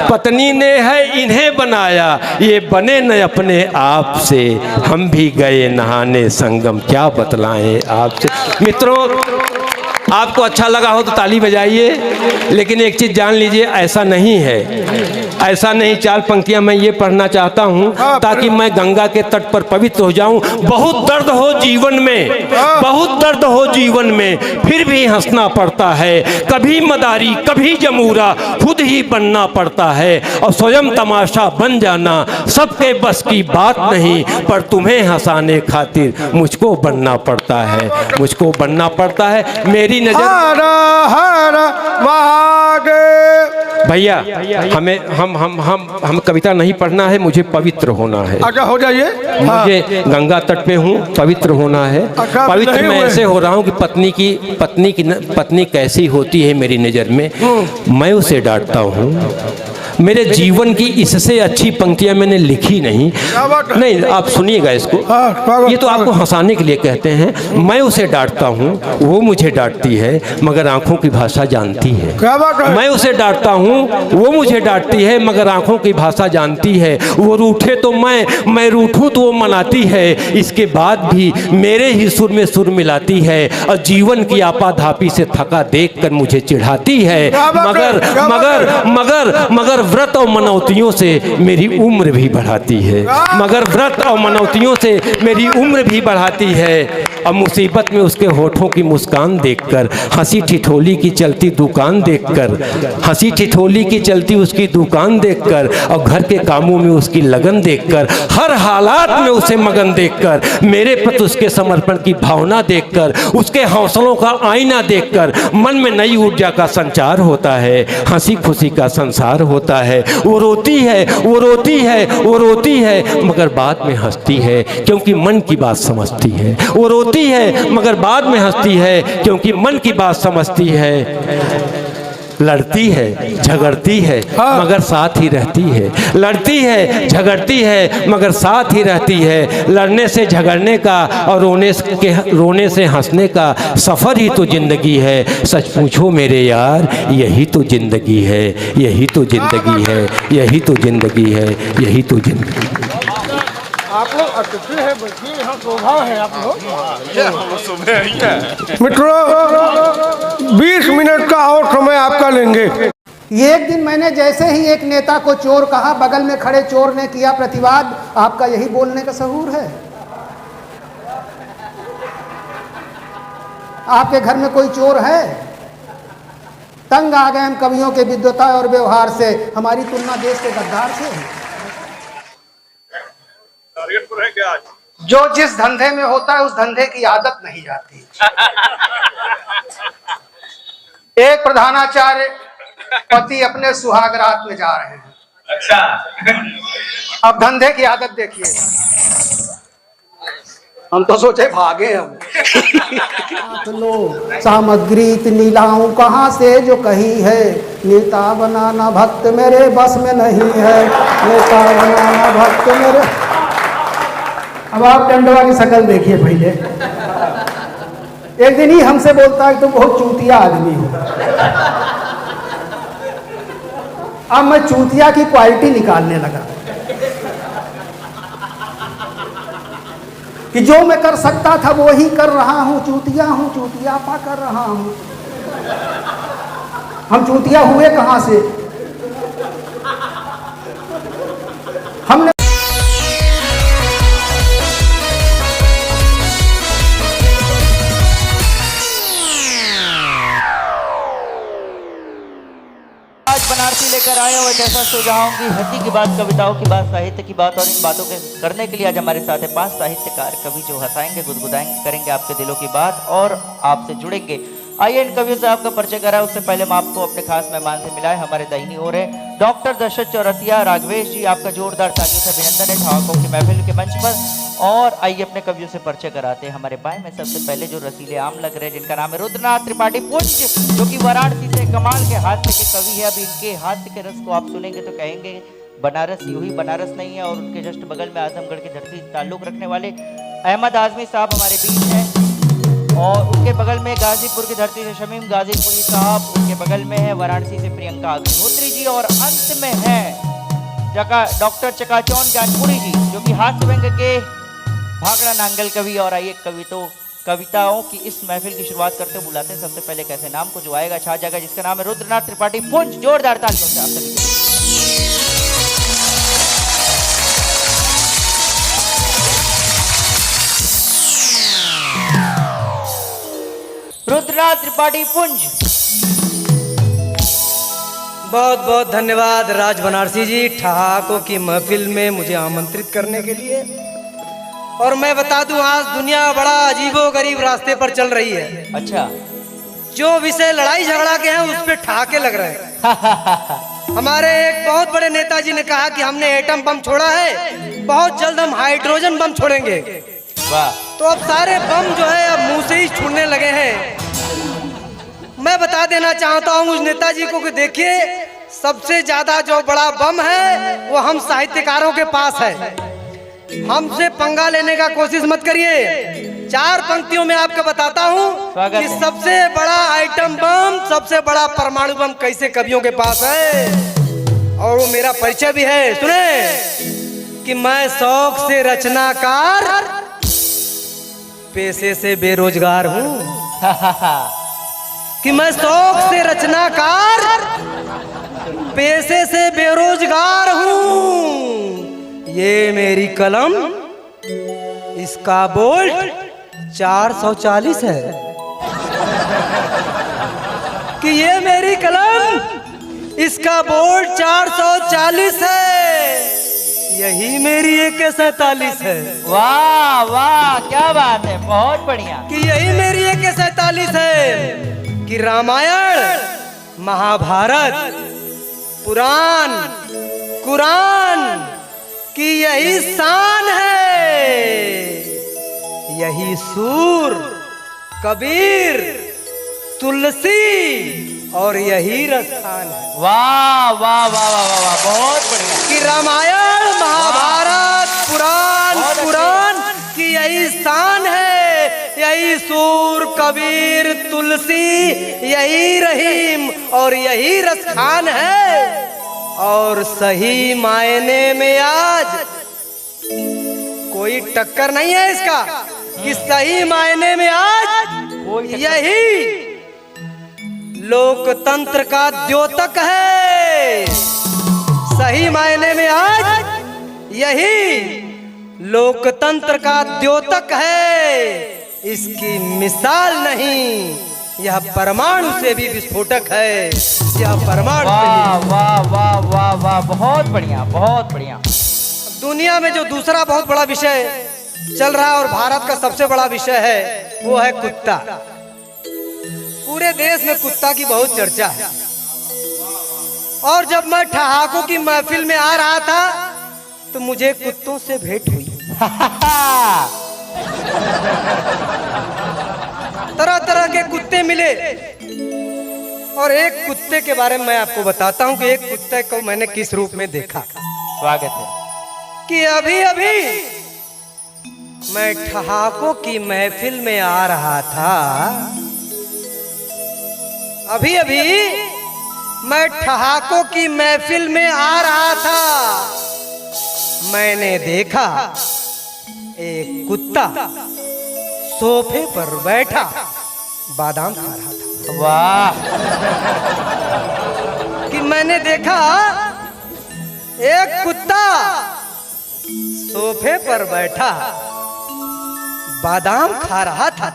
पत्नी ने है इन्हें बनाया, ये बने न अपने आप से, हम भी गए नहाने संगम, क्या बतलाएं आपसे। मित्रों आपको अच्छा लगा हो तो ताली बजाइए, लेकिन एक चीज़ जान लीजिए ऐसा नहीं है, ऐसा नहीं। 4 पंक्तियां मैं ये पढ़ना चाहता हूँ ताकि मैं गंगा के तट पर पवित्र हो जाऊं। बहुत दर्द हो जीवन में, बहुत दर्द हो जीवन में, फिर भी हंसना पड़ता है। कभी मदारी कभी जमूरा, खुद ही बनना पड़ता है। और स्वयं तमाशा बन जाना सबके बस की बात नहीं, पर तुम्हें हंसाने खातिर मुझको बनना पड़ता है, मुझको बनना पड़ता है। मेरी नजर हर हर महादेव। भैया हमें हम कविता नहीं पढ़ना है, मुझे पवित्र होना है। अच्छा हो जाइए। मुझे गंगा तट पे हूँ, पवित्र होना है। अच्छा, पवित्र नहीं मैं हुए। ऐसे हो रहा हूँ कि पत्नी कैसी होती है मेरी नज़र में, मैं उसे डांटता हूँ। मेरे जीवन की इससे अच्छी पंक्तियां मैंने लिखी नहीं। नहीं आप सुनिएगा इसको, ये तो आपको हंसाने के लिए कहते हैं। मैं उसे डांटता हूँ, वो मुझे डांटती है, मगर आंखों की भाषा जानती है। क्या बात है। मैं उसे डांटता हूँ, वो मुझे डांटती है, मगर आंखों की भाषा जानती है। वो रूठे तो मैं रूठूं तो वो मनाती है। इसके बाद भी मेरे ही सुर में सुर मिलाती है, और जीवन की आपाधापी से थका देखकर मुझे चिढ़ाती है। मगर व्रत और मनौतियों से मेरी उम्र भी बढ़ाती है, मगर व्रत और मनौतियों से मेरी उम्र भी बढ़ाती है। और मुसीबत में उसके होठों की मुस्कान देखकर, हंसी ठिठोली की चलती दुकान देखकर, हंसी ठिठोली की चलती उसकी दुकान देखकर, और घर के कामों में उसकी लगन देखकर, हर हालात में उसे मगन देखकर, मेरे प्रति उसके समर्पण की भावना देखकर, उसके हौसलों का आईना देखकर मन में नई ऊर्जा का संचार होता है, हंसी खुशी का संसार होता है। वो रोती है, वो रोती है, वो रोती है, मगर बाद में हंसती है क्योंकि मन की बात समझती है। वो रोती है मगर बाद में हंसती है क्योंकि मन की बात समझती है। लड़ती है झगड़ती है मगर साथ ही रहती है, लड़ती है झगड़ती है मगर साथ ही रहती है। लड़ने से झगड़ने का और रोने से हंसने का सफ़र ही तो ज़िंदगी है। सच पूछो मेरे यार, यही तो ज़िंदगी है, यही तो ज़िंदगी है, यही तो ज़िंदगी है, यही तो ज़िंदगी। आप लोग अतिथि है, बच्चे यहाँ शोभा है आप लोग। मित्रों 20 मिनट का और समय आपका लेंगे। एक दिन मैंने जैसे ही एक नेता को चोर कहा, बगल में खड़े चोर ने किया प्रतिवाद। आपका यही बोलने का सहूर है? आपके घर में कोई चोर है? तंग आ गए हम कवियों के विद्वता और व्यवहार से। हमारी तुलना देश के गद्दार से है। जो जिस धंधे में होता है उस धंधे की आदत नहीं जाती। एक प्रधानाचार्य पति अपने सुहाग रात में जा रहे हैं। अच्छा। अब धंधे की आदत देखिए। हम तो सोचे भागे हम। लो सामग्री इतनी लाऊं कहाँ से जो कही है, नेता बनाना भक्त मेरे बस में नहीं है, नेता बनाना भक्त मेरे। अब आप टंडवा की शक्ल देखिए पहले। एक दिन ही हमसे बोलता है तुम बहुत चूतिया आदमी हो। अब मैं चूतिया की क्वालिटी निकालने लगा कि जो मैं कर सकता था वो ही कर रहा हूं, चूतिया हूं, चूतियापा कर रहा हूं। हम चूतिया हुए कहां से? हमने आज बनारसी लेकर आए हो एक ऐसा सुझाव की हंसी की बात, कविताओं की बात, साहित्य की बात, और इन बातों के करने के लिए आज हमारे साथ है 5 साहित्यकार कवि जो हंसाएंगे, गुदगुदाएंगे, करेंगे आपके दिलों की बात और आपसे जुड़ेंगे। आइए इन कवियों से आपका परिचय कराए। उससे पहले हम आपको अपने खास मेहमान से मिलाए। हमारे दाहिनी ओर है डॉक्टर दशरथ चौरसिया राघवेश जी, आपका जोरदार तालियों से अभिनंदन है ठहाकों की महफिल के मंच पर। और आइए अपने कवियों से परिचय कराते हैं। हमारे बाएं में सबसे पहले जो रसीले आम लग रहे हैं, जिनका नाम है रुद्रनाथ त्रिपाठी पुंज, जो कि वाराणसी से कमाल के हास्य के कवि है। अब इनके हास्य के रस को आप सुनेंगे तो कहेंगे बनारस यूं ही बनारस नहीं है। और उनके जस्ट बगल में आजमगढ़ की धरती ताल्लुक रखने वाले अहमद आजमी साहब हमारे बीच हैं। और उनके बगल में गाजीपुर की धरती से शमीम गाजीपुरी साहब, उनके बगल में है वाराणसी से प्रियंका अग्निहोत्री जी, और अंत में है डॉक्टर चकाचौंध ज्ञानपुरी जी, जो कि हास्य व्यंग के भागड़ा नांगल कवि। और आइए कविताओं की इस महफिल की शुरुआत करते बुलाते हैं सबसे पहले कैसे नाम को जो आएगा छा जाएगा, जिसका नाम है रुद्रनाथ त्रिपाठी पुंज। जोरदार तालियों से आप सभी को। रुद्रनाथ त्रिपाठी पुंज। बहुत बहुत धन्यवाद राज बनारसी जी, ठहाकों की महफिल में मुझे आमंत्रित करने के लिए। और मैं बता दूं, आज दुनिया बड़ा अजीबोगरीब रास्ते पर चल रही है। अच्छा, जो विषय लड़ाई झगड़ा के हैं उस पे ठहाके लग रहे हैं। हमारे एक बहुत बड़े नेताजी ने कहा कि हमने एटम बम छोड़ा है, बहुत जल्द हम हाइड्रोजन बम छोड़ेंगे। वाह। तो अब सारे बम जो है अब मुंह से ही छूटने लगे हैं। मैं बता देना चाहता हूँ उस नेताजी को कि देखिए, सबसे ज्यादा जो बड़ा बम है वो हम साहित्यकारों के पास है। हमसे पंगा लेने का कोशिश मत करिए। 4 पंक्तियों में आपको बताता हूँ कि सबसे बड़ा आइटम बम, सबसे बड़ा परमाणु बम कैसे कवियों के पास है। और वो मेरा परिचय भी है, सुने कि मैं शौक से रचनाकार, पेशे से बेरोजगार हूँ। कि मैं शौक से रचनाकार, पेशे से बेरोजगार हूँ। ये मेरी कलम, इसका बोल्ट 440 है। कि ये मेरी कलम, इसका बोल्ट 440 है। यही मेरी AK-47 है। वाह वाह, क्या बात है, बहुत बढ़िया। कि यही मेरी AK-47 है। कि रामायण, महाभारत, पुराण, कुरान की यही शान है। यही सूर, कबीर, तुलसी और यही रसायन है। वाह वाह वाह वाह वाह वाह, बहुत बढ़िया। कि रामायण, महाभारत, पुराण, कुरान की यही शान है। यही सूर, कबीर, तुलसी, यही रहीम और यही रसखान है। और सही मायने में आज कोई टक्कर नहीं है इसका। कि सही मायने में आज यही लोकतंत्र का द्योतक है। सही मायने में आज यही लोकतंत्र का द्योतक है। इसकी मिसाल नहीं, यह परमाणु से भी विस्फोटक है। यह परमाणु। वाह वाह वाह वाह वाह, बहुत बढ़िया बहुत बढ़िया। दुनिया में जो दूसरा बहुत बड़ा विषय चल रहा है और भारत का सबसे बड़ा विषय है, वो है कुत्ता। पूरे देश में कुत्ता की बहुत चर्चा है। और जब मैं ठहाकों की महफिल में आ रहा था तो मुझे कुत्तों से भेंट हुई। तरह तरह के कुत्ते मिले और एक कुत्ते के बारे में मैं आपको बताता हूं कि एक कुत्ते को मैंने किस रूप में देखा। स्वागत है। कि अभी अभी मैं ठहाकों की महफिल में आ रहा था। अभी अभी मैं ठहाकों की महफिल में आ रहा था। मैंने देखा एक कुत्ता सोफे पर बैठा बादाम खा रहा था। वाह। कि मैंने देखा एक कुत्ता सोफे पर बैठा बादाम खा रहा था।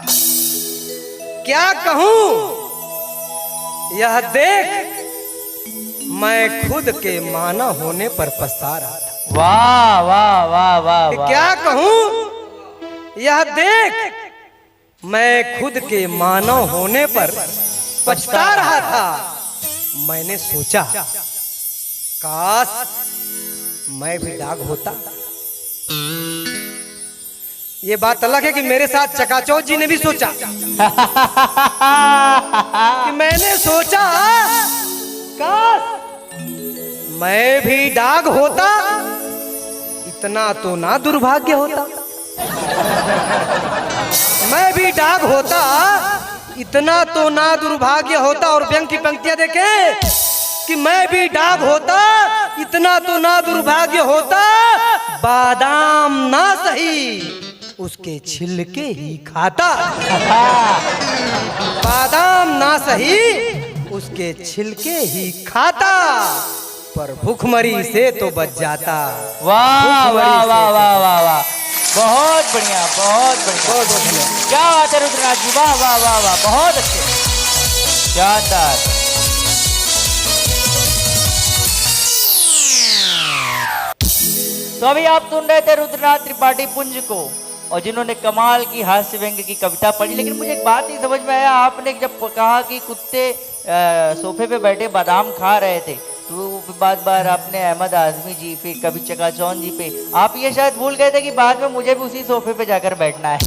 क्या कहूं, यह देख मैं खुद के माना होने पर पछता रहा था। वाह वाह वाह वाह वाह। क्या कहूं, यह देख मैं खुद के मानव होने पर पछता रहा था। मैंने सोचा काश मैं भी डाग होता। ये बात अलग है कि मेरे साथ चकाचौंध जी ने भी सोचा कि मैंने सोचा काश मैं भी डाग होता। इतना तो ना दुर्भाग्य होता। मैं भी डाग होता, इतना तो ना दुर्भाग्य होता। और व्यंग की पंक्तियां देखें कि मैं भी डाग होता, इतना तो ना दुर्भाग्य होता। बादाम ना सही उसके छिलके ही खाता। बादाम ना सही उसके छिलके ही खाता, पर भूखमरी से तो बच जाता। वाह वाह वाह वाह वाह वाह। बहुत बढ़िया, बहुत बढ़िया, बहुत बढ़िया। क्या बात है रुद्रनाथ जी, वाह वाह वाह वाह, बहुत अच्छे, शानदार। तो अभी आप सुन रहे थे रुद्रनाथ त्रिपाठी पुंज को, और जिन्होंने कमाल की हास्य व्यंग की कविता पढ़ी। लेकिन मुझे एक बात नहीं समझ में आया, आपने जब कहा कि कुत्ते सोफे पे बैठे बादाम खा रहे थे, तो बार आपने अहमद आजमी जी, फिर कभी चकाचौंध जी पे, आप ये शायद भूल गए थे कि बाद में मुझे भी उसी सोफे पे जाकर बैठना है।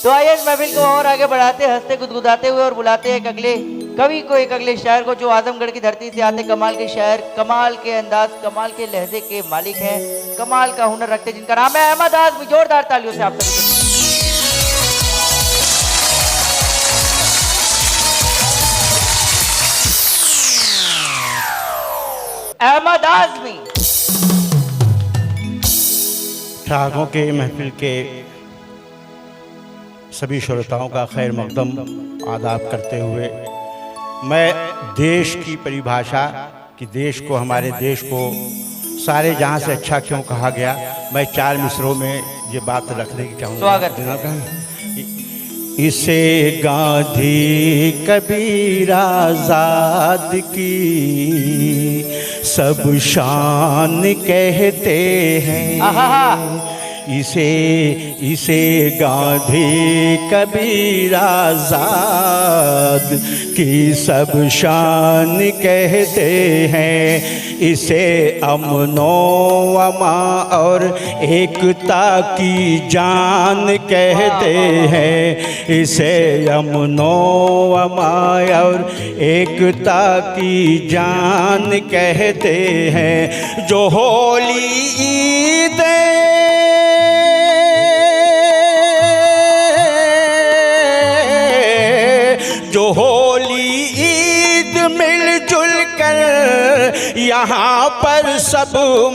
तो आइए इस महफिल को और आगे बढ़ाते, हंसते गुदगुदाते हुए, और बुलाते एक अगले कवि को, एक अगले शायर को, जो आजमगढ़ की धरती से आते कमाल के शायर, कमाल के अंदाज, कमाल के लहजे के मालिक हैं, कमाल का हुनर रखते, जिनका नाम है अहमद आजमी। जोरदार तालियों से आप सभी। अहमद आजमी। ठहाकों के महफिल के सभी श्रोताओं का खैर मकदम आदाब करते हुए, मैं देश की परिभाषा कि देश को, हमारे देश को सारे जहां से अच्छा क्यों कहा गया, मैं 4 मिसरों में ये बात रखने की चाहूँगा। स्वागत। इसे गांधी कबीर आजाद की सब शान कहते हैं। इसे गांधी कबीर आजाद की सब शान कहते हैं। इसे अमनो अमा और एकता की जान कहते हैं। इसे अमनो अमा और एकता की जान कहते हैं। जो होली ईद जो होली ईद मिलजुल कर यहाँ पर सब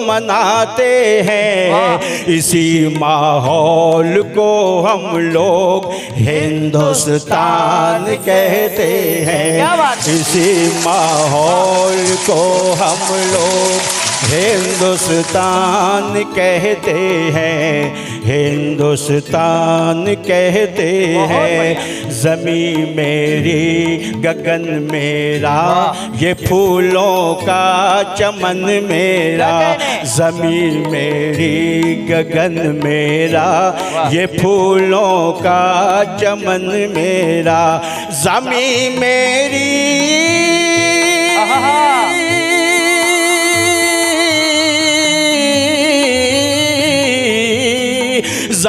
मनाते हैं। इसी माहौल को हम लोग हिंदुस्तान कहते हैं। इसी माहौल को हम लोग हिंदुस्तान कहते हैं। हिंदुस्तान कहते हैं। ज़मीं मेरी गगन मेरा, ये फूलों का चमन मेरा। ज़मीं मेरी गगन मेरा, ये फूलों का चमन मेरा। ज़मीं मेरी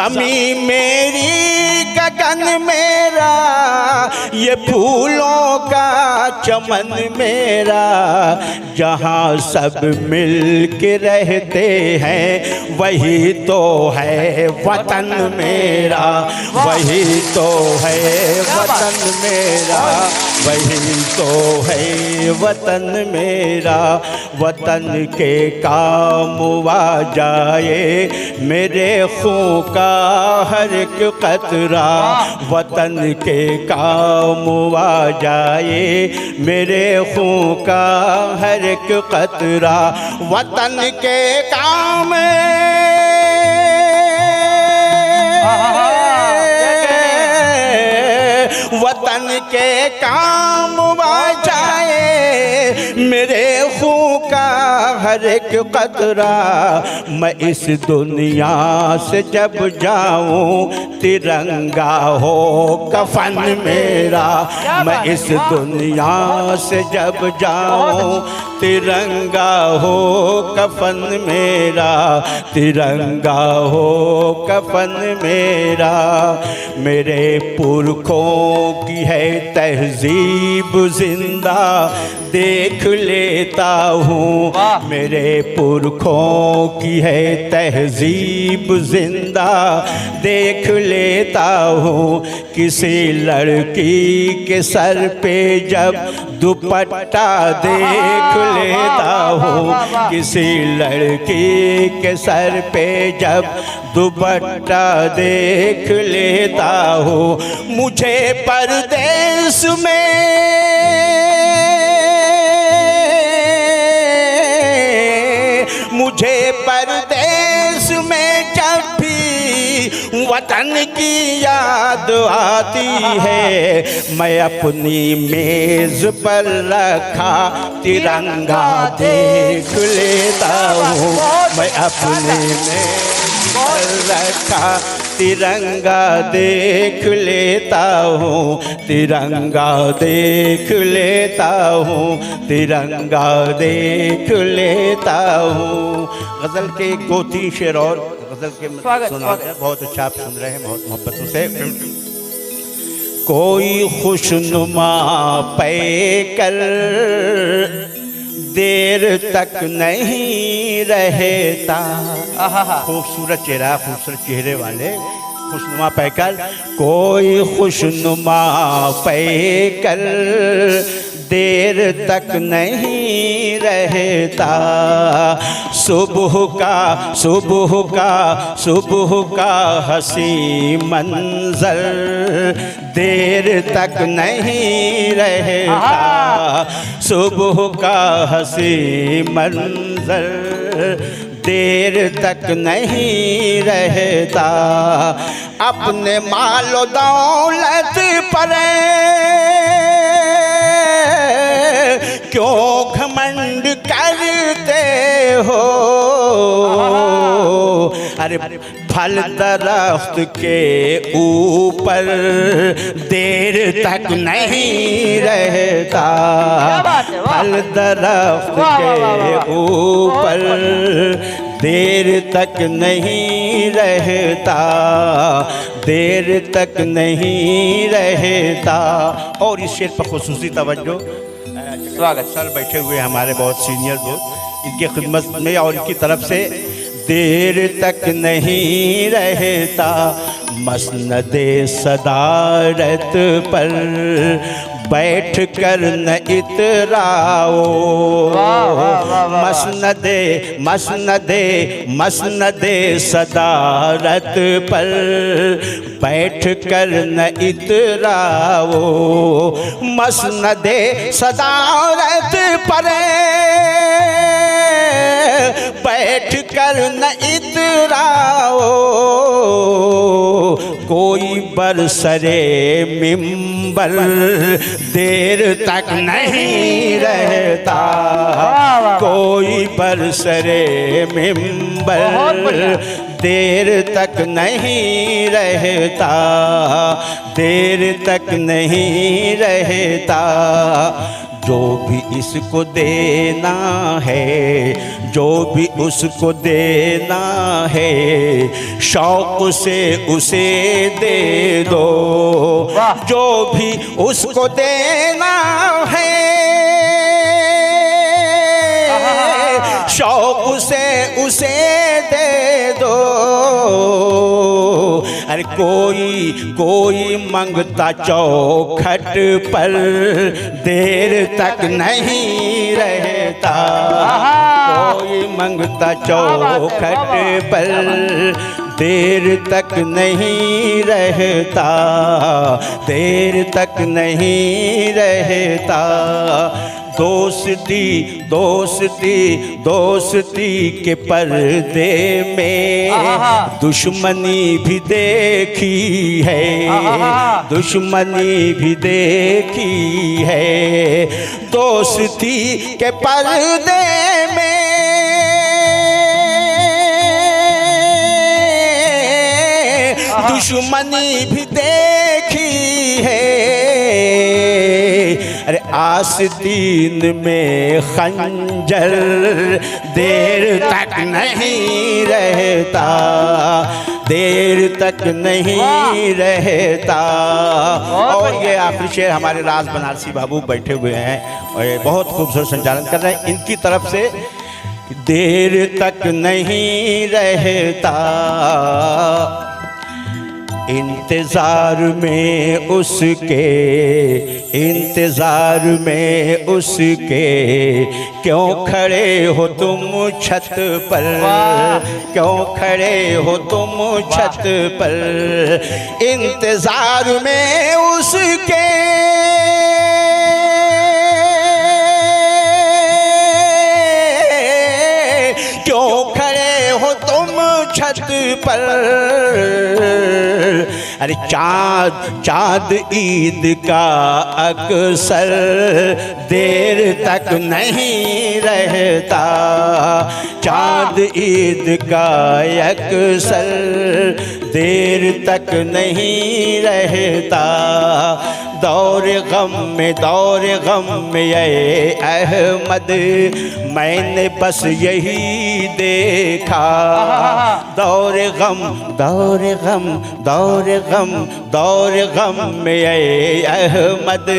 ज़मी मेरी गगन मेरा, ये फूलों का चमन मेरा, जहाँ सब मिल के रहते हैं वही तो है वतन मेरा, वही तो है वतन मेरा, वही तो है वतन मेरा। वतन के काम आ जाए मेरे खून का हर एक कतरा, वतन के काम आ जाए मेरे खून का हर एक कतरा, वतन के काम वतन के काम आ जाए मेरे खून का हर एक कतरा। मैं इस दुनिया से जब जाऊं तिरंगा हो कफन मेरा, मैं इस दुनिया से जब जाऊं तिरंगा हो कफन मेरा, तिरंगा हो कफन मेरा। मेरे पुरखों की है तहजीब जिंदा देख लेता हूँ, मेरे पुरखों की है तहजीब जिंदा देख लेता हूँ। किसी लड़की के सर पे जब दुपट्टा देख लेता हूँ, किसी लड़की के सर पे जब दुपट्टा देख लेता हूँ। मुझे परदेश में मुझे परदेश में जब भी वतन की याद आती है, मैं अपनी मेज पर रखा तिरंगा देख लेता हूँ, मैं अपनी मेज पर रखा तिरंगा देख लेता हूँ, तिरंगा देख लेता हूँ, तिरंगा देख लेता हूँ। गज़ल के 2-3 शेर और गज़ल के सुना, बहुत अच्छा आप सुन रहे हैं, बहुत मोहब्बतों से। कोई खुशनुमा पे कर देर तक नहीं रहता, खूबसूरत चेहरा, खूबसूरत चेहरे वाले खुशनुमा पैकर, कोई खुशनुमा पैकर देर तक नहीं रहता, सुबह का हंसी मंजर देर तक नहीं रहता, सुबह का हंसी मंजर देर तक नहीं रहता। अपने मालो दौलत पर क्यों घमंड करते हो, अरे फल दरख्त के ऊपर देर तक नहीं रहता, फल दरख्त के ऊपर देर तक नहीं रहता, देर तक नहीं रहता। और इस शेर पर खुसूसी तवज्जो, स्वागत सर बैठे हुए हमारे बहुत सीनियर दोस्त, इनकी खिदमत में और इनकी तरफ से, देर तक नहीं रहता मसनदे सदारत पर बैठ कर न इतराओ, मसनदे सदारत पर बैठ कर न इतराओ, मसनदे सदारत पर बैठ कर न इतराओ, कोई बरसरे मिंबर देर तक नहीं रहता, कोई बरसरे मिंबर देर तक नहीं जो भी इसको देना है, जो भी उसको देना है, शौक से उसे दे दो। जो भी उसको देना है, शौक से उसे दे दो। अरे कोई मंगता चौखट पर देर तक नहीं रहता। कोई मंगता चौखट पर देर तक नहीं रहता, देर तक नहीं रहता। दोस्ती दोस्ती दोस्ती के पर्दे में दुश्मनी भी देखी है, दुश्मनी भी देखी है। दोस्ती के पर्दे में दुश्मनी भी देखी है। अरे आस्तीन में खंजर देर तक नहीं रहता, देर तक नहीं रहता। और ये आखिरी शेर हमारे राज बनारसी बाबू बैठे हुए हैं और ये बहुत खूबसूरत संचालन कर रहे हैं। इनकी तरफ से देर तक नहीं रहता, इंतज़ार में उसके, इंतज़ार में उसके क्यों खड़े हो तुम छत पर, क्यों खड़े हो तुम छत पर। इंतज़ार में उसके क्यों खड़े हो तुम छत पर। अरे चाँद ईद का अक्सर देर तक नहीं रहता, चाँद ईद का अक्सर देर तक नहीं रहता। दौर गम में ये अहमद मैंने बस यही देखा। दौर गम में ये अहमद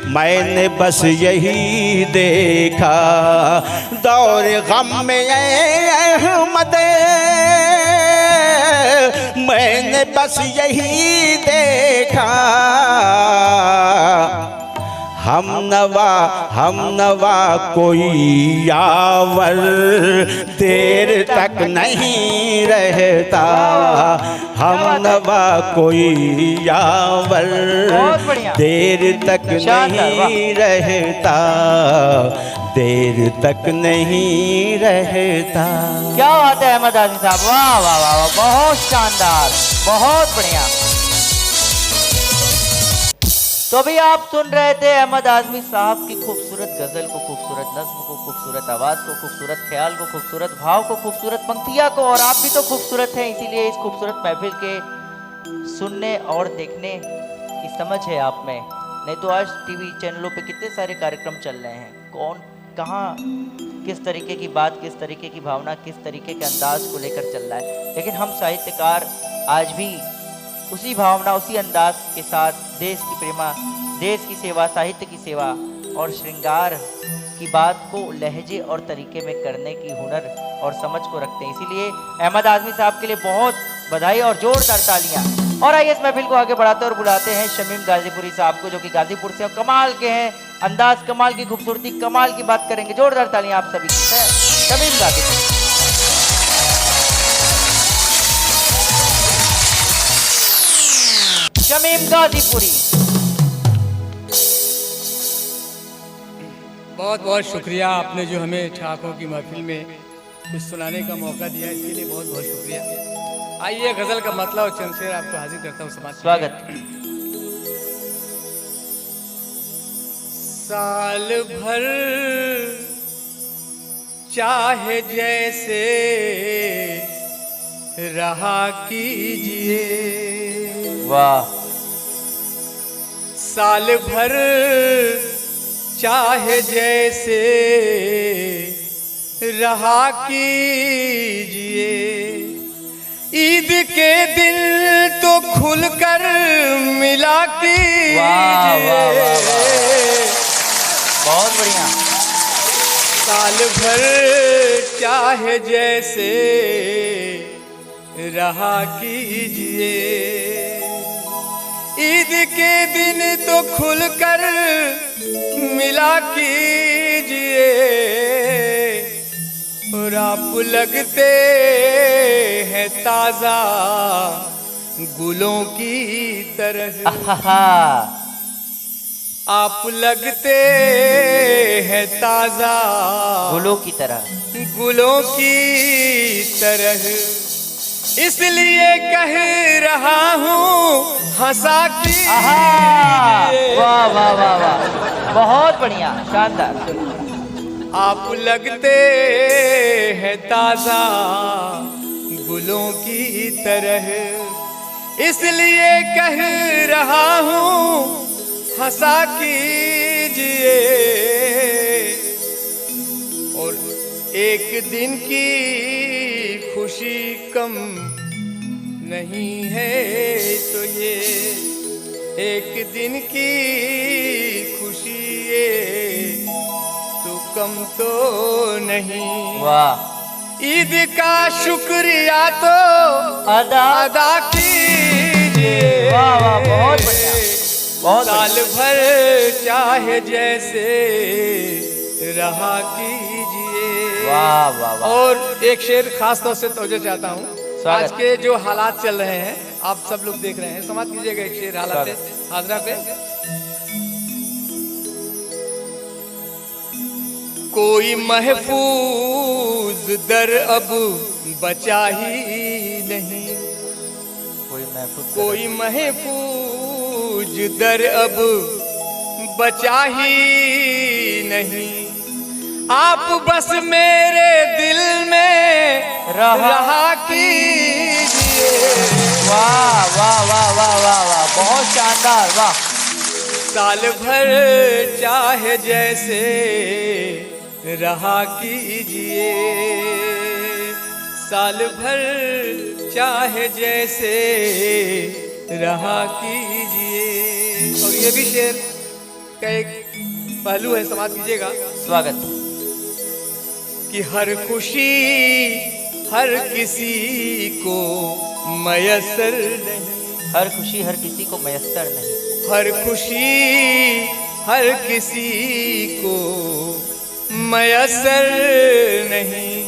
मैंने बस यही देखा। दौर गम में ये अहमद मैंने बस यही देखा। हम नवा कोई यावर देर तक नहीं रहता। हम नवा कोई यावर देर तक नहीं रहता, देर तक नहीं रहता। क्या बात है अहमद आज़मी साहब, वाह वाह वाह वाह, बहुत शानदार, बहुत बढ़िया। तो अभी आप सुन रहे थे अहमद आज़मी साहब की खूबसूरत गज़ल को, खूबसूरत नज़्म को, खूबसूरत आवाज़ को, खूबसूरत ख्याल को, खूबसूरत भाव को, खूबसूरत पंक्तियाँ को। और आप भी तो खूबसूरत हैं, इसीलिए इस खूबसूरत महफिल के सुनने और देखने की समझ है आप में। नहीं तो आज टीवी चैनलों पे कितने सारे कार्यक्रम चल रहे हैं, कौन कहाँ किस तरीके की बात, किस तरीके की भावना, किस तरीके के अंदाज को लेकर चल रहा है। लेकिन हम साहित्यकार आज भी उसी भावना, उसी अंदाज के साथ देश की प्रेमा, देश की सेवा, साहित्य की सेवा और श्रृंगार की बात को लहजे और तरीके में करने की हुनर और समझ को रखते हैं। इसीलिए अहमद आज़मी साहब के लिए बहुत बधाई और जोरदार तालियां। और आइए इस महफिल को आगे बढ़ाते और बुलाते हैं शमीम गाजीपुरी साहब को, जो कि गाजीपुर से कमाल के हैं, अंदाज कमाल की, खूबसूरती कमाल की बात करेंगे। जोरदार तालियां आप सभी की है शमीम गाजीपुरी। शमीम गाजीपुरी, बहुत बहुत शुक्रिया, आपने जो हमें ठाकों की महफिल में कुछ सुनाने का मौका दिया, इसके लिए बहुत बहुत शुक्रिया। आइए गजल का मतलब चंदशेर आपको हाजिर करता हूँ समाज। स्वागत। साल भर चाहे जैसे रहा कीजिए, वाह। साल भर चाहे जैसे रहा कीजिए, ईद के दिन तो खुलकर मिला कीजिए। वाह वाह वाह वाह, बहुत बढ़िया। साल भर चाहे जैसे रहा कीजिए, ईद के दिन तो खुलकर मिला कीजिए, और आप लगते हैं ताजा गुलों की तरह। आहा, आप लगते हैं ताजा गुलों की तरह, गुलों की तरह, इसलिए कह रहा हूँ हंसा की। आहा, वाह वाह वाह वाह, बहुत बढ़िया, शानदार। आप लगते हैं ताजा गुलों की तरह, इसलिए कह रहा हूँ हंसा कीजिए, और एक दिन की खुशी कम नहीं है तो ये, एक दिन की खुशी ये तो कम तो नहीं। वाह, ईद का शुक्रिया तो अदा कीजिए। वाह वाह, बहुत बढ़िया, बहुत साल बढ़िया। भर चाहे जैसे रहा कीजिए। वाह वाह वाह। और एक शेर खास तौर से तवज्जो चाहता हूँ, स्वागत। आज के जो हालात चल रहे हैं आप सब लोग देख रहे हैं, समाज कीजिएगा एक शेर हालात हाजरा पे। कोई महफूज दर अब बचा ही नहीं, कोई महफूज दर अब बचा ही नहीं, आप बस मेरे दिल में रहा कीजिए। वाह वाह वाह वाह वाह वाह, बहुत शानदार, वाह। साल भर चाहे जैसे रहा कीजिए, साल भर चाहे जैसे रहा कीजिए। और ये भी शेर का एक पहलू है, समाज कीजिएगा। स्वागत। कि हर खुशी हर किसी को मयसर नहीं, हर खुशी हर किसी को मयसर नहीं, हर खुशी हर किसी को मयसर नहीं,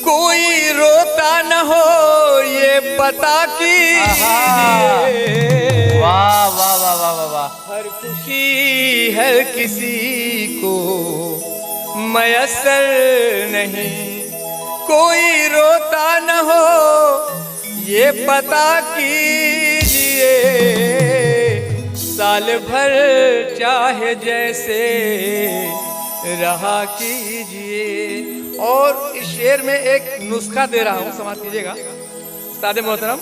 कोई रोता न हो ये पता कीजिए। वाह वाह वाह वाह वाह वाह, हर खुशी हर किसी को मयसर नहीं, कोई रोता न हो ये पता कीजिए। साल भर चाहे जैसे रहा कीजिए। और इस शेर में एक नुस्खा दे रहा हूँ, समाज कीजिएगा। उस्ताद मोहतरम,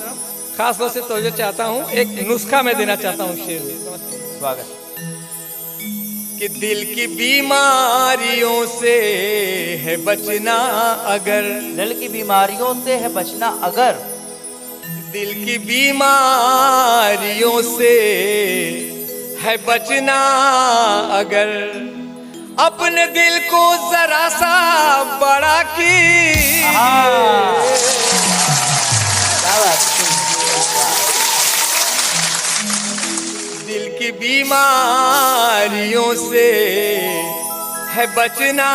खास तौर से तवज्जो चाहता हूँ, एक नुस्खा मैं देना चाहता हूँ शेर में। स्वागत। कि दिल की बीमारियों से है बचना अगर, दिल की बीमारियों से है बचना अगर, दिल की बीमारियों से है बचना अगर, अपने दिल को जरा सा बड़ा कीजिए। दिल की बीमारियों से है बचना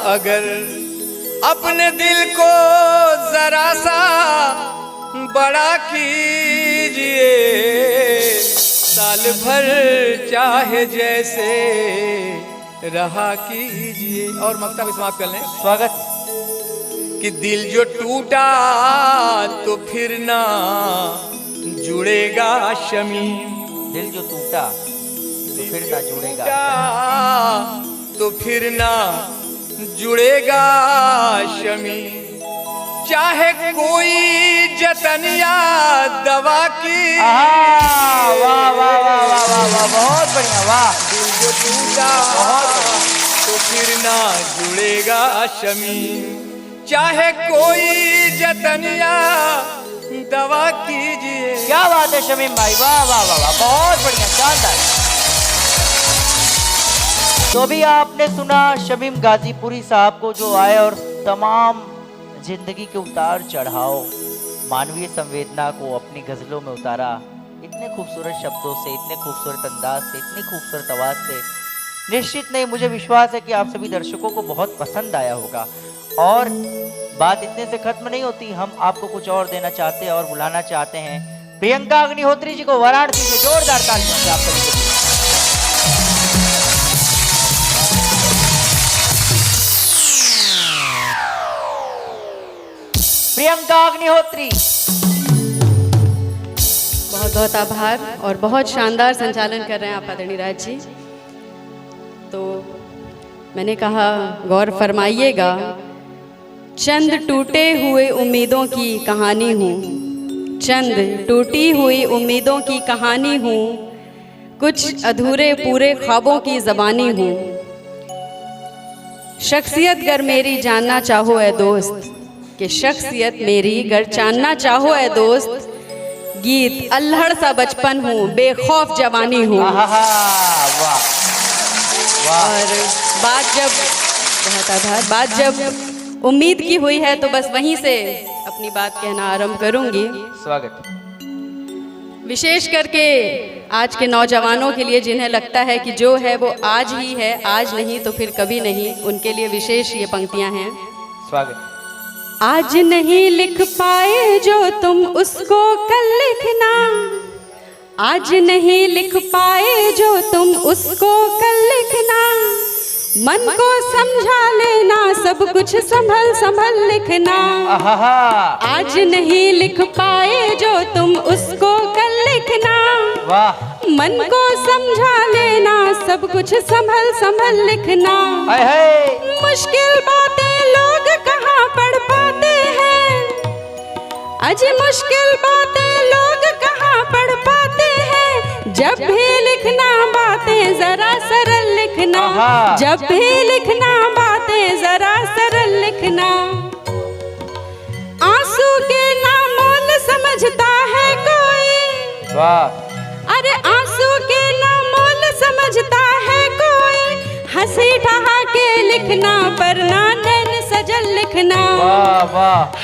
अगर, अपने दिल को जरा सा बड़ा कीजिए। साल भर चाहे जैसे रहा कीजिए। और मक्ता भी समाप्त कर लें। स्वागत। कि दिल जो टूटा तो फिर ना जुड़ेगा शमीम, दिल जो टूटा तो फिर ना जुड़ेगा, तो फिर ना जुड़ेगा शमीम, चाहे कोई जतनिया दवा की। वाह वाह वाह वाह वाह वाह, बहुत बढ़िया, वाह। दिल जो टूटा तो फिर ना जुड़ेगा शमीम। चाहे कोई जतनिया दवा कीजिए। क्या बात है शमीम भाई, वाह वाह वाह वाह, बहुत बढ़िया, शानदार। तो भी आपने सुना शमीम गाजीपुरी साहब को, जो आए और तमाम जिंदगी के उतार चढ़ाव, मानवीय संवेदना को अपनी गजलों में उतारा, इतने खूबसूरत शब्दों से, इतने खूबसूरत अंदाज से, इतनी खूबसूरत आवाज से। निश्चित नहीं, मुझे विश्वास है कि आप सभी दर्शकों को बहुत पसंद आया होगा। और बात इतने से खत्म नहीं होती, हम आपको कुछ और देना चाहते हैं और बुलाना चाहते हैं प्रियंका अग्निहोत्री जी को वाराणसी से। जोरदार तालियों से आप सभी को। प्रियंका अग्निहोत्री, बहुत बहुत आभार और बहुत शानदार संचालन कर रहे हैं आप आदरणीय राज जी। तो मैंने कहा गौर फरमाइएगा, चंद टूटे हुए उम्मीदों की कहानी हूँ, चंद टूटी हुई उम्मीदों की कहानी हूँ, कुछ अधूरे पूरे ख्वाबों की ज़बानी हूँ। शख्सियत गर मेरी जानना चाहो ए दोस्त, कि शख्सियत मेरी गर जानना चाहो ए दोस्त, गीत अल्हड़ सा बचपन हूँ, बेखौफ जवानी हूँ। और बात जब उम्मीद की हुई है तो बस वहीं से अपनी बात कहना आरंभ करूंगी। स्वागत। विशेष करके आज के नौजवानों के लिए, जिन्हें लगता है कि जो है वो आज ही है, आज नहीं तो फिर कभी नहीं, उनके लिए विशेष ये पंक्तियां हैं। स्वागत। आज नहीं लिख पाए जो तुम उसको कल लिखना, आज नहीं लिख पाए जो तुम उसको कल लिखना, मन को समझा लेना सब कुछ संभल संभल लिखना। आज नहीं लिख पाए जो तुम उसको कल लिखना, मन को समझा लेना सब कुछ संभल संभल लिखना। मुश्किल बातें लोग कहाँ पढ़ पाते हैं, अजी मुश्किल बातें लोग कहाँ पढ़ पाते हैं, जब भी लिखना बातें जरा सरल लिखना, जब भी लिखना बातें जरा सरल लिखना। आंसू के नामोल समझता है कोई, अरे आंसू के नामोल समझता है कोई, हंसी ठहाके लिखना पर ना नैन सजल लिखना।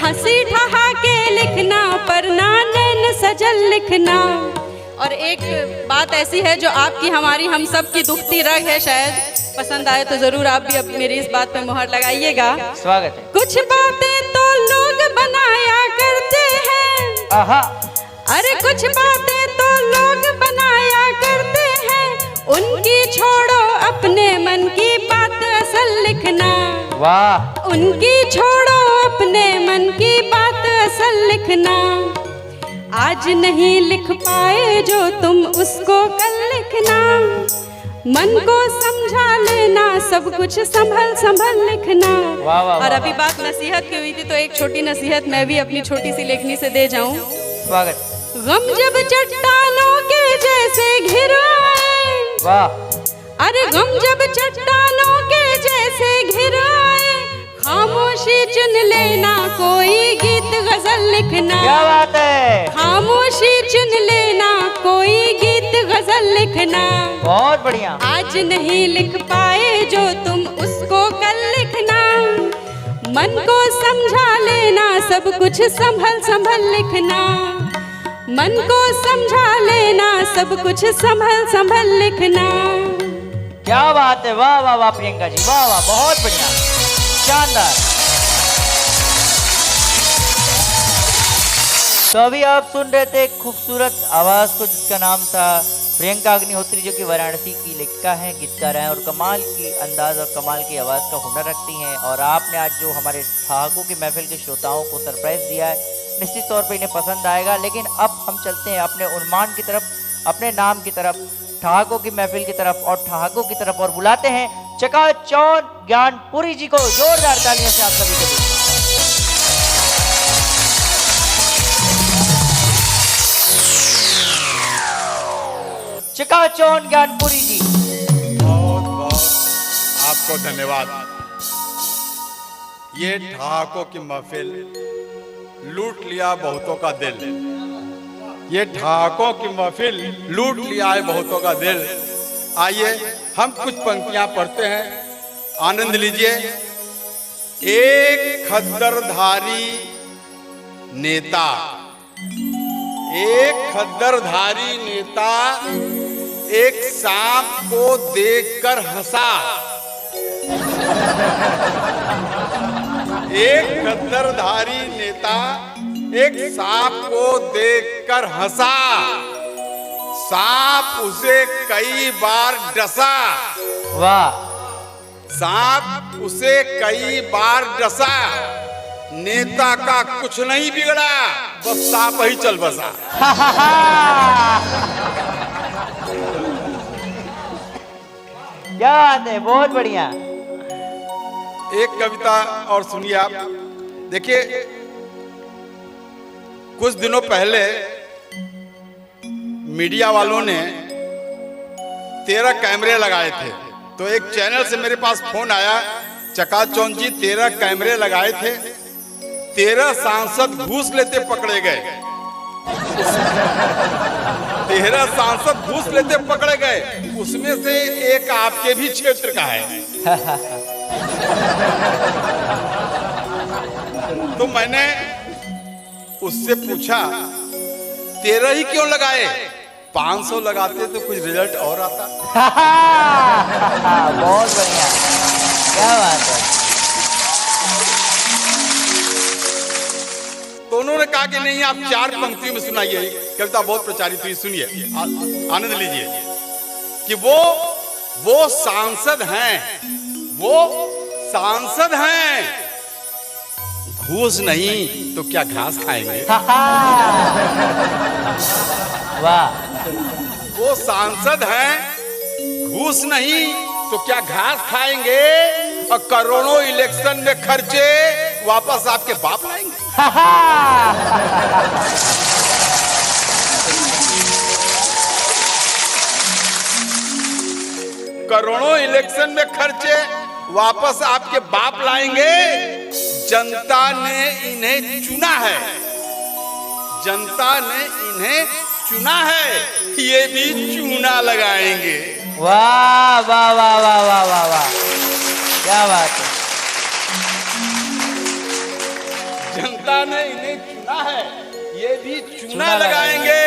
हंसी ठहाके लिखना पर ना नैन सजल लिखना। और एक बात ऐसी है जो आपकी हमारी हम सब की दुखती रग है, शायद पसंद आए तो जरूर आप भी अब मेरी इस बात पे मोहर लगाइएगा। स्वागत है। कुछ बातें तो लोग बनाया करते हैं, अरे कुछ बातें तो लोग बनाया करते हैं, उनकी छोड़ो अपने मन की बात असल लिखना। उनकी छोड़ो अपने मन की बात असल लिखना। आज नहीं लिख पाए जो तुम उसको कल लिखना, मन को समझा लेना सब कुछ संभल संभल लिखना। और अभी बात नसीहत की हुई थी तो एक छोटी नसीहत मैं भी अपनी छोटी सी लेखनी से दे जाऊं। स्वागत। गम जब चट्टानों के जैसे घिर आए, अरे गम जब चट्टानों के जैसे घिर आए, खामोशी चुन लेना कोई गीत गजल लिखना। क्या बात है। खामोशी चुन लेना कोई गीत गजल लिखना। बहुत बढ़िया। आज नहीं लिख पाए जो तुम उसको कल लिखना, मन को समझा लेना सब कुछ संभल संभल लिखना। मन को समझा लेना सब कुछ संभल संभल लिखना। क्या बात है, वाह वाह वाह प्रियंका जी, वाह वाह, बहुत बढ़िया, शानदार। तो अभी आप सुन रहे थे खूबसूरत आवाज को जिसका नाम था प्रियंका अग्निहोत्री, जो कि वाराणसी की लेखिका हैं, गीतकार हैं और कमाल की अंदाज और कमाल की आवाज़ का हुनर रखती हैं। और आपने आज जो हमारे ठहाकों की महफिल के श्रोताओं को सरप्राइज दिया है, निश्चित तौर पे इन्हें पसंद आएगा। लेकिन अब हम चलते हैं अपने उन्मान की तरफ, अपने नाम की तरफ, ठहाकों की महफिल की तरफ और ठहाकों की तरफ, और बुलाते हैं चकाचौंध ज्ञानपुरी जी को। जोरदार तालियों से आप सभी को। चकाचौंध ज्ञानपुरी जी। बहुत आपको धन्यवाद। ये ठहाकों की महफिल लूट लिया बहुतों का दिल। ये ठहाकों की महफिल लूट लिया है बहुतों का दिल। आइए हम कुछ पंक्तियां पढ़ते हैं, आनंद लीजिए। एक खद्दरधारी नेता, एक खद्दरधारी नेता एक सांप को देखकर हंसा। एक खद्दरधारी नेता एक सांप को देखकर हंसा। सांप उसे कई बार डसा। वाह। सांप उसे कई बार डसा। नेता का कुछ नहीं बिगड़ा, बस सांप ही चल बसा। क्या बात है, बहुत बढ़िया। एक कविता और सुनिए आप। देखिए, कुछ दिनों पहले मीडिया वालों ने 13 कैमरे लगाए थे, तो एक चैनल से मेरे पास फोन आया, चकाचौंध जी 13 कैमरे लगाए थे, 13 सांसद घूस लेते पकड़े गए। 13 सांसद घूस लेते पकड़े गए, उसमें से एक आपके भी क्षेत्र का है। तो मैंने उससे पूछा 13 ही क्यों लगाए, 500 लगाते तो कुछ रिजल्ट और आता। बहुत बढ़िया, क्या बात है। तो उन्होंने कहा कि नहीं, आप 4 पंक्तियों में सुनाइए। कविता बहुत प्रचारित हुई, सुनिए, आनंद लीजिए। कि वो सांसद हैं, वो सांसद हैं, घूस नहीं तो क्या घास खाएंगे। वाह। वो सांसद हैं, घूस नहीं तो क्या घास खाएंगे, और करोड़ों इलेक्शन में खर्चे वापस आपके बाप लाएंगे। करोड़ों इलेक्शन में खर्चे वापस आपके बाप लाएंगे। जनता ने इन्हें चुना है, जनता ने इन्हें चुना है, ये भी चूना लगाएंगे। वाह वाह वाह वाह वाह वाह वाह, क्या बात है। जनता ने इन्हें चुना है, ये भी चूना लगाएंगे।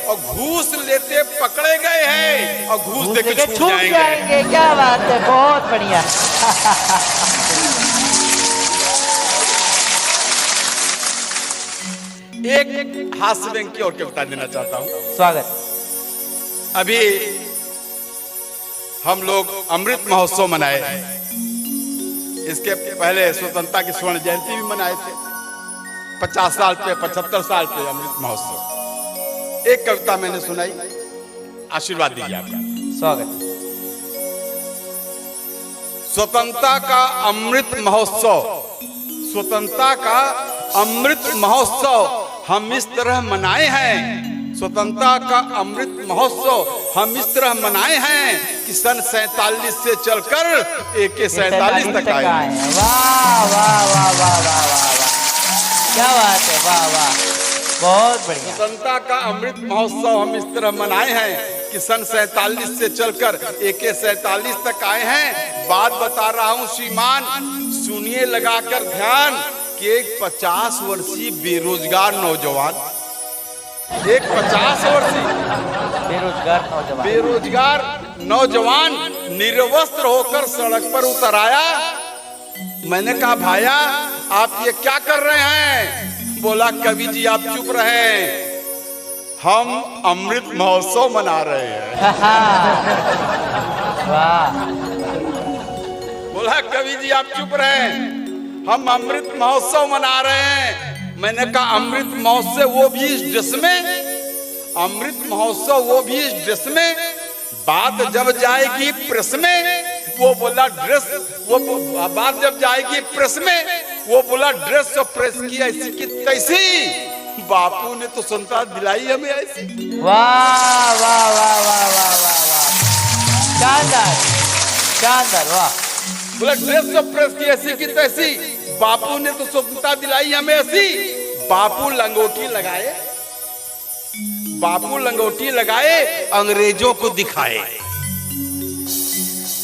और घूस लेते पकड़े गए हैं, और घूस देके छूट जाएंगे। क्या बात है, बहुत बढ़िया। एक हास्य व्यंग की और कविता देना चाहता हूं। स्वागत। अभी हम लोग अमृत महोत्सव मनाए, इसके पहले स्वतंत्रता की स्वर्ण जयंती भी मनाए थे, 50 साल पे, 75 साल पे अमृत महोत्सव। एक कविता मैंने सुनाई, आशीर्वाद दीजिए आपका। स्वागत। स्वतंत्रता का अमृत महोत्सव, स्वतंत्रता का अमृत महोत्सव हम इस तरह मनाए हैं। स्वतंत्रता का अमृत महोत्सव हम इस तरह मनाए हैं कि सन 47 से चलकर AK 47 तक आए। वाह वाह वाह वाह वाह वाह, क्या बात है, वाह वाह, बहुत बढ़िया। स्वतंत्रता का अमृत महोत्सव हम इस तरह मनाए हैं कि सन 47 से चलकर AK 47 तक आए हैं। बात बता रहा हूँ श्रीमान, सुनिए लगाकर ध्यान, कि एक 50 वर्षीय बेरोजगार नौजवान, एक 50 वर्षीय बेरोजगार नौजवान निर्वस्त्र होकर सड़क पर उतर आया। मैंने कहा भाया आप ये क्या कर रहे हैं? बोला कवि जी आप चुप रहे, हम अमृत महोत्सव मना रहे हैं। वाह। बोला कवि जी आप चुप रहे, हम अमृत महोत्सव मना रहे हैं। मैंने कहा अमृत महोत्सव वो भी इस ड्रेस में, अमृत महोत्सव वो भी इस ड्रेस में, बात जब जाएगी प्रेस में, वो बोला ड्रेस, वो बात जब जाएगी प्रेस में, वो बोला ड्रेस और प्रेस की ऐसी की तैसी, बापू ने तो संता दिलाई हमें ऐसी। वाह वाह वाह वाह वाह वाह, शानदार शानदार, वाह। बोला ड्रेस तो प्रेस की ऐसी की तैसी, बापू ने तो स्वतंत्रता दिलाई हमें ऐसी। बापू लंगोटी लगाए, बापू लंगोटी लगाए, अंग्रेजों को दिखाए।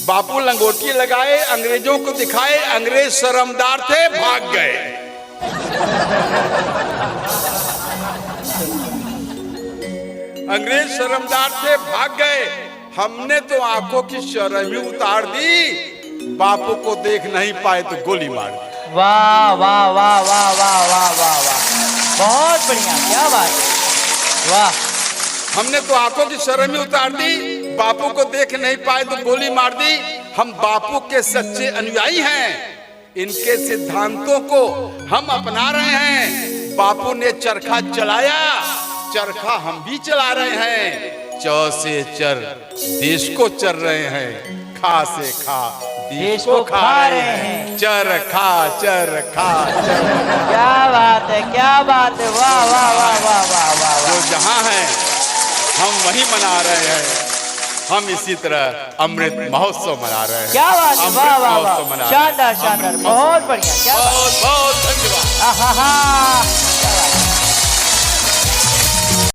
बापू लंगोटी लगाए, अंग्रेजों को दिखाए, अंग्रेज शर्मदार थे, भाग गए। अंग्रेज शर्मदार थे, भाग गए। हमने तो आंखों की शर्म ही उतार दी, बापू को देख नहीं पाए तो गोली मार दी। वाह वाह वाह वाह वाह वाह वाह वाह, बहुत बढ़िया, क्या बात है, वाह। हमने तो आंखों की शर्म ही उतार दी, बापू को देख नहीं पाए तो गोली मार दी। हम बापू के सच्चे अनुयायी हैं, इनके सिद्धांतों को हम अपना रहे हैं। बापू ने चरखा चलाया, चरखा हम भी चला रहे हैं। च से चर देश को चर रहे हैं, खा से खा देश को खा रहे हैं। चरखा चरखा चरखा, क्या बात है, क्या बात है, वाह वाह वाह वाह वाह वाह। जो जहां है हम वही मना रहे हैं। हम इसी तरह अमृत महोत्सव मना रहे हैं। क्या बात है, वाह वाह वाह, शानदार शानदार, बहुत बढ़िया, क्या बहुत बहुत धन्यवाद। आहा।